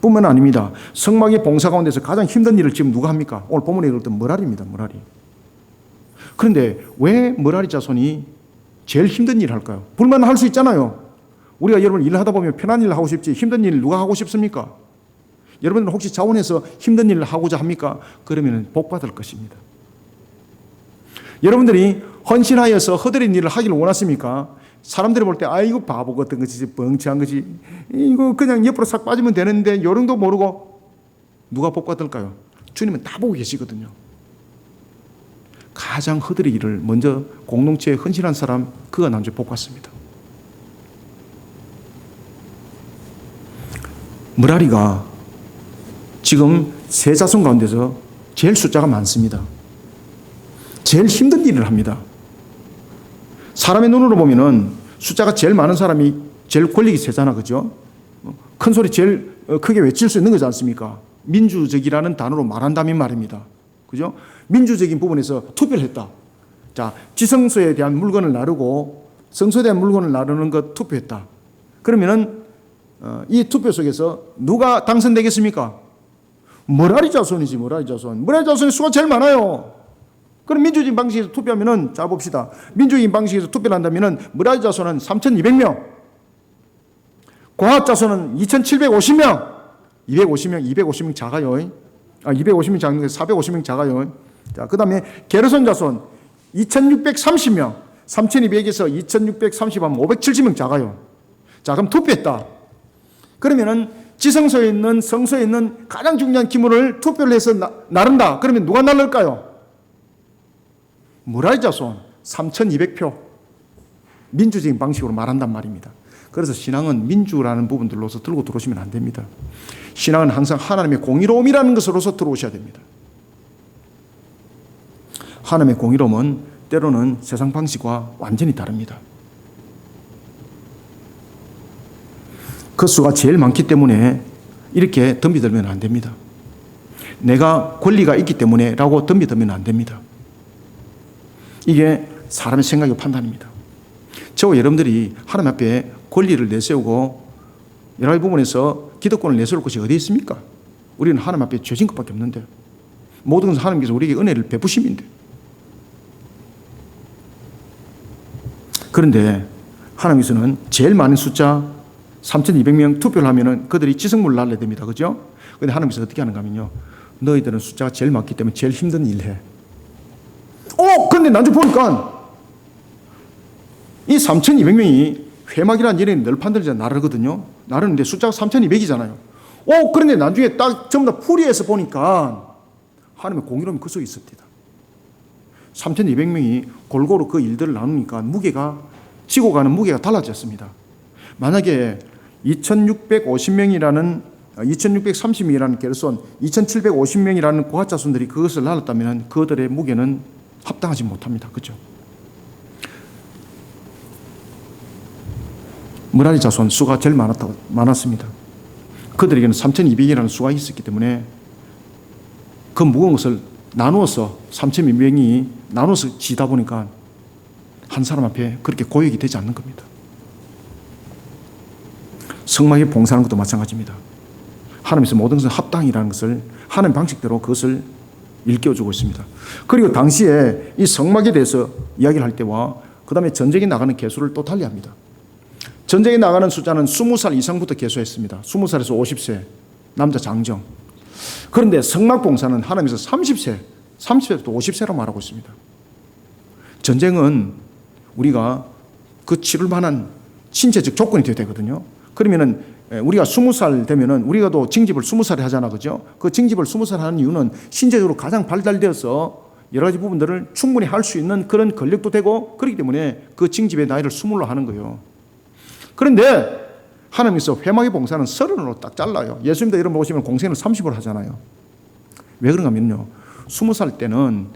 뿐만 아닙니다. 성막의 봉사 가운데서 가장 힘든 일을 지금 누가 합니까? 오늘 본문에 읽었던 머라리입니다. 머라리. 그런데 왜 머라리 자손이 제일 힘든 일을 할까요? 불만할 수 있잖아요. 우리가 여러분 일을 하다 보면 편한 일을 하고 싶지 힘든 일을 누가 하고 싶습니까? 여러분들은 혹시 자원해서 힘든 일을 하고자 합니까? 그러면 복 받을 것입니다. 여러분들이 헌신하여서 허드렛 일을 하기를 원하십니까? 사람들이 볼 때 아이고 바보 같은 거지, 멍청한 거지, 이거 그냥 옆으로 싹 빠지면 되는데 요령도 모르고 누가 복 받을까요? 주님은 다 보고 계시거든요. 가장 허드렛 일을 먼저 공동체에 헌신한 사람, 그가 나중에 복 받습니다. 머라리가 지금 세 자손 가운데서 제일 숫자가 많습니다. 제일 힘든 일을 합니다. 사람의 눈으로 보면은 숫자가 제일 많은 사람이 제일 권력이 세잖아, 그죠? 큰 소리 제일 크게 외칠 수 있는 거지 않습니까? 민주적이라는 단어로 말한다면 말입니다. 그죠? 민주적인 부분에서 투표를 했다. 자, 지성소에 대한 물건을 나르고 성소에 대한 물건을 나르는 것 투표했다. 그러면은 이 투표 속에서 누가 당선되겠습니까? 머라리 자손이지, 머라리 자손. 머라리 자손의 수가 제일 많아요. 그럼 민주주의 방식에서 투표하면은, 자 봅시다. 민주주의 방식에서 투표를 한다면은 머라리 자손은 3,200명, 고핫 자손은 2,750명, 250명 작아요. 250명 작은 게 450명 작아요. 자, 그 다음에 게르손 자손 2,630명, 3,200에서 2,630하면 570명 작아요. 자, 그럼 투표했다. 그러면은 지성소에 있는 성소에 있는 가장 중요한 기물을 투표를 해서 나른다. 그러면 누가 나를까요? 머라리 자손 3,200표. 민주적인 방식으로 말한단 말입니다. 그래서 신앙은 민주라는 부분들로서 들고 들어오시면 안 됩니다. 신앙은 항상 하나님의 공의로움이라는 것으로서 들어오셔야 됩니다. 하나님의 공의로움은 때로는 세상 방식과 완전히 다릅니다. 그 수가 제일 많기 때문에 이렇게 덤비들면 안 됩니다. 내가 권리가 있기 때문에 라고 덤비들면 안 됩니다. 이게 사람의 생각이고 판단입니다. 저와 여러분들이 하나님 앞에 권리를 내세우고 여러 가지 부분에서 기득권을 내세울 것이 어디 있습니까? 우리는 하나님 앞에 죄진 것밖에 없는데, 모든 것은 하나님께서 우리에게 은혜를 베푸심인데. 그런데 하나님께서는 제일 많은 숫자 3,200명 투표를 하면은 그들이 지성물을 날려야 됩니다. 그죠? 근데 하나님께서 어떻게 하는가 하면요, 너희들은 숫자가 제일 많기 때문에 제일 힘든 일 해. 그런데 나중에 보니까 이 3,200명이 회막이라는 일에 널판들자 나르거든요. 나르는데 숫자가 3,200이잖아요. 그런데 나중에 딱 전부 다 풀이해서 보니까 하나님의 공의로움이 그 속에 있습니다. 3,200명이 골고루 그 일들을 나누니까 무게가, 지고 가는 무게가 달라졌습니다. 만약에 2,630명이라는 게르손, 2,750명이라는 고핫 자손들이 그것을 나눴다면 그들의 무게는 합당하지 못합니다. 그렇죠? 머라리 자손 수가 제일 많았습니다. 그들에게는 3,200이라는 수가 있었기 때문에 그 무거운 것을 나누어서 3,200명이 나눠서 지다 보니까 한 사람 앞에 그렇게 고역이 되지 않는 겁니다. 성막에 봉사하는 것도 마찬가지입니다. 하나님께서 모든 것은 합당이라는 것을 하나님 방식대로 그것을 일깨워주고 있습니다. 그리고 당시에 이 성막에 대해서 이야기를 할 때와 그 다음에 전쟁에 나가는 개수를 또 달리합니다. 전쟁에 나가는 숫자는 20살 이상부터 개수했습니다. 20살에서 50세 남자 장정. 그런데 성막 봉사는 하나님께서 30세부터 50세라고 말하고 있습니다. 전쟁은 우리가 그 치를 만한 신체적 조건이 되어야 되거든요. 그러면은 우리가 20살 되면은 우리가 또 징집을 20살에 하잖아, 그죠? 그 징집을 20살 하는 이유는 신체적으로 가장 발달되어서 여러 가지 부분들을 충분히 할 수 있는 그런 권력도 되고, 그렇기 때문에 그 징집의 나이를 20로 하는 거예요. 그런데 하나님께서 회막의 봉사는 30으로 딱 잘라요. 예수님도 이런 거 보시면 공생을 30으로 하잖아요. 왜 그런가 하면요, 20살 때는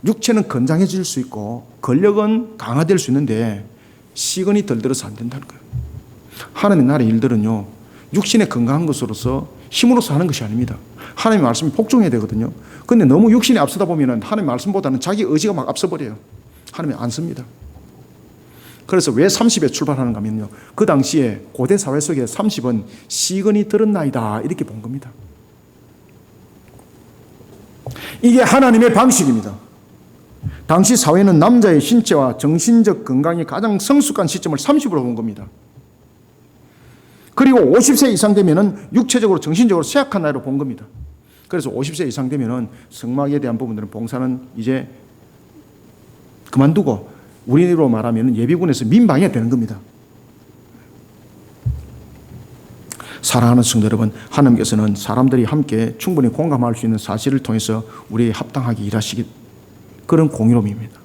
육체는 건장해질 수 있고 권력은 강화될 수 있는데 시건이 덜들어서 안 된다는 거예요. 하나님의 나라의 일들은요, 육신의 건강한 것으로서 힘으로서 하는 것이 아닙니다. 하나님의 말씀이 복종해야 되거든요. 근데 너무 육신이 앞서다 보면 하나님의 말씀보다는 자기 의지가 막 앞서버려요. 하나님이 안 씁니다. 그래서 왜 30에 출발하는가 하면요, 그 당시에 고대 사회 속에 30은 시건이 들은 나이다 이렇게 본 겁니다. 이게 하나님의 방식입니다. 당시 사회는 남자의 신체와 정신적 건강이 가장 성숙한 시점을 30으로 본 겁니다. 그리고 50세 이상 되면은 육체적으로 정신적으로 쇠약한 나이로 본 겁니다. 그래서 50세 이상 되면은 성막에 대한 부분들은 봉사는 이제 그만두고 우리로 말하면 예비군에서 민방위가 되는 겁니다. 사랑하는 성도 여러분, 하나님께서는 사람들이 함께 충분히 공감할 수 있는 사실을 통해서 우리에게 합당하게 일하시기, 그런 공의로움입니다.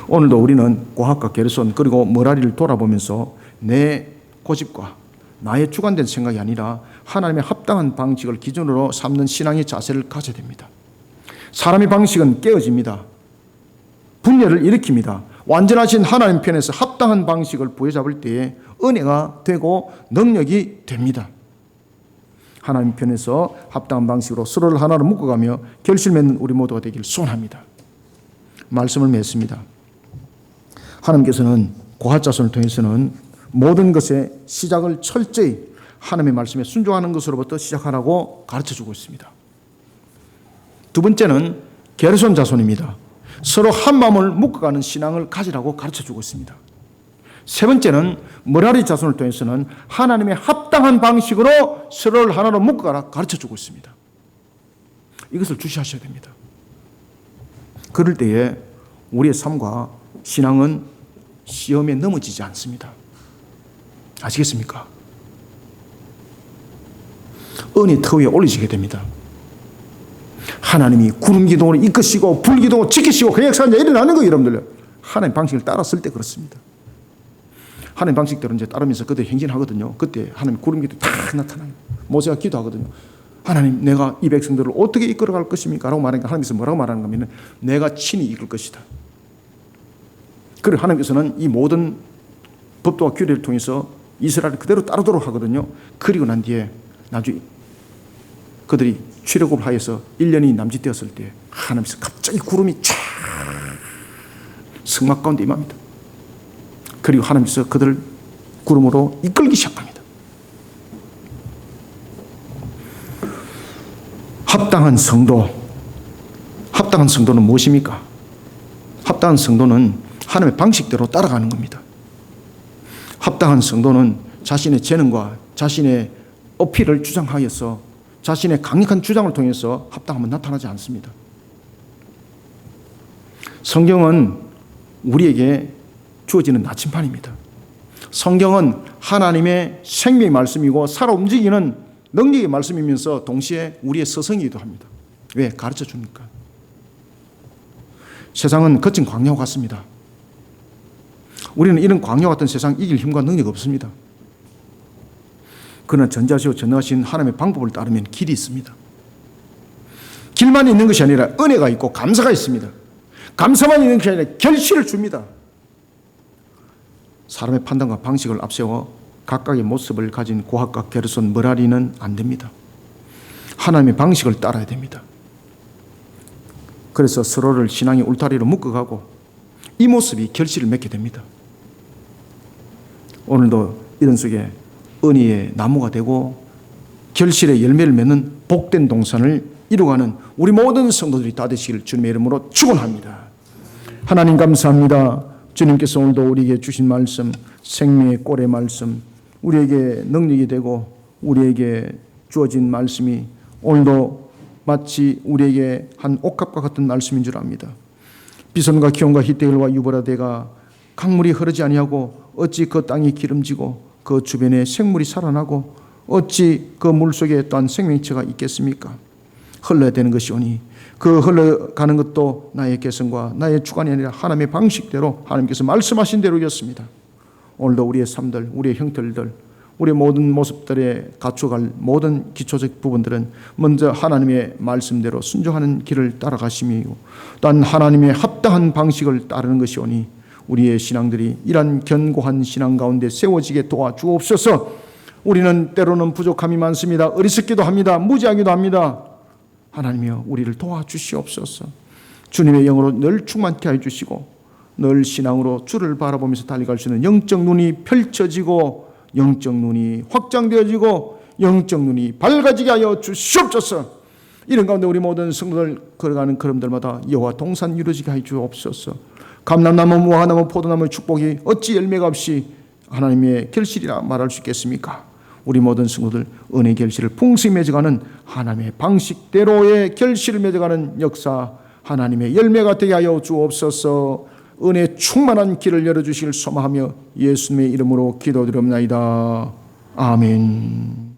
오늘도 우리는 고학과 게르손 그리고 머라리를 돌아보면서 내 고집과 나의 주관된 생각이 아니라 하나님의 합당한 방식을 기준으로 삼는 신앙의 자세를 가져야 됩니다. 사람의 방식은 깨어집니다. 분열을 일으킵니다. 완전하신 하나님 편에서 합당한 방식을 부여잡을 때에 은혜가 되고 능력이 됩니다. 하나님 편에서 합당한 방식으로 서로를 하나로 묶어가며 결실 맺는 우리 모두가 되기를 소원합니다. 말씀을 맺습니다. 하나님께서는 고핫자손을 통해서는 모든 것의 시작을 철저히 하나님의 말씀에 순종하는 것으로부터 시작하라고 가르쳐주고 있습니다. 두 번째는 게르손 자손입니다. 서로 한 마음을 묶어가는 신앙을 가지라고 가르쳐주고 있습니다. 세 번째는 머라리 자손을 통해서는 하나님의 합당한 방식으로 서로를 하나로 묶어가라 가르쳐주고 있습니다. 이것을 주시하셔야 됩니다. 그럴 때에 우리의 삶과 신앙은 시험에 넘어지지 않습니다. 아시겠습니까? 은혜 터 위에 올리시게 됩니다. 하나님이 구름 기둥으로 이끄시고 불 기둥으로 지키시고 그 역사가 일어나는 거예요, 여러분들. 하나님 방식을 따랐을 때 그렇습니다. 하나님 방식대로 이제 따르면서 그들 행진하거든요. 그때 하나님 구름 기둥이 다 나타나요. 모세가 기도하거든요. 하나님, 내가 이 백성들을 어떻게 이끌어갈 것입니까? 라고 말하니까 하나님께서 뭐라고 말하는가 하면 내가 친히 이끌 것이다. 그리고 하나님께서는 이 모든 법도와 규례를 통해서 이스라엘을 그대로 따르도록 하거든요. 그리고 난 뒤에 나중에 그들이 출애굽을 하여서 1년이 남짓되었을 때 하나님께서 갑자기 구름이 쫙 성막 가운데 임합니다. 그리고 하나님께서 그들을 구름으로 이끌기 시작합니다. 합당한 성도는 무엇입니까? 합당한 성도는 하나님의 방식대로 따라가는 겁니다. 합당한 성도는 자신의 재능과 자신의 어필을 주장하여서 자신의 강력한 주장을 통해서 합당함은 나타나지 않습니다. 성경은 우리에게 주어지는 나침판입니다. 성경은 하나님의 생명의 말씀이고 살아 움직이는 능력의 말씀이면서 동시에 우리의 서성이기도 합니다. 왜? 가르쳐 주니까. 세상은 거친 광야와 같습니다. 우리는 이런 광야와 같은 세상 이길 힘과 능력이 없습니다. 그러나 전지하시고 전능하신 하나님의 방법을 따르면 길이 있습니다. 길만 있는 것이 아니라 은혜가 있고 감사가 있습니다. 감사만 있는 것이 아니라 결실을 줍니다. 사람의 판단과 방식을 앞세워 각각의 모습을 가진 고학과 게르손 머라리는 안 됩니다. 하나님의 방식을 따라야 됩니다. 그래서 서로를 신앙의 울타리로 묶어가고 이 모습이 결실을 맺게 됩니다. 오늘도 이런 속에 은혜의 나무가 되고 결실의 열매를 맺는 복된 동산을 이루어가는 우리 모든 성도들이 다 되시기를 주님의 이름으로 축원합니다. 하나님 감사합니다. 주님께서 오늘도 우리에게 주신 말씀, 생명의 꼴의 말씀, 우리에게 능력이 되고 우리에게 주어진 말씀이 오늘도 마치 우리에게 한 옥합과 같은 말씀인 줄 압니다. 비선과 기온과 히데일과 유브라데가 강물이 흐르지 아니하고 어찌 그 땅이 기름지고 그 주변에 생물이 살아나고 어찌 그 물속에 또한 생명체가 있겠습니까? 흘러야 되는 것이오니 그 흘러가는 것도 나의 개성과 나의 주관이 아니라 하나님의 방식대로 하나님께서 말씀하신 대로였습니다. 오늘도 우리의 삶들, 우리의 형태들, 우리 모든 모습들에 갖춰갈 모든 기초적 부분들은 먼저 하나님의 말씀대로 순종하는 길을 따라가심이고 또한 하나님의 합당한 방식을 따르는 것이오니 우리의 신앙들이 이러한 견고한 신앙 가운데 세워지게 도와주옵소서. 우리는 때로는 부족함이 많습니다. 어리석기도 합니다. 무지하기도 합니다. 하나님이여 우리를 도와주시옵소서. 주님의 영으로 늘 충만케 해주시고 늘 신앙으로 주를 바라보면서 달려갈 수 있는 영적 눈이 펼쳐지고 영적 눈이 확장되어지고 영적 눈이 밝아지게 하여 주시옵소서. 이런 가운데 우리 모든 성도들 걸어가는 걸음들마다 여호와 동산 이루어지게 하여 주옵소서. 감람나무, 무화과나무, 포도나무의 축복이 어찌 열매가 없이 하나님의 결실이라 말할 수 있겠습니까? 우리 모든 성도들 은혜 결실을 풍성히 맺어가는 하나님의 방식대로의 결실을 맺어가는 역사, 하나님의 열매가 되게 하여 주옵소서. 은혜 충만한 길을 열어주시길 소망하며 예수님의 이름으로 기도드립니다. 아멘.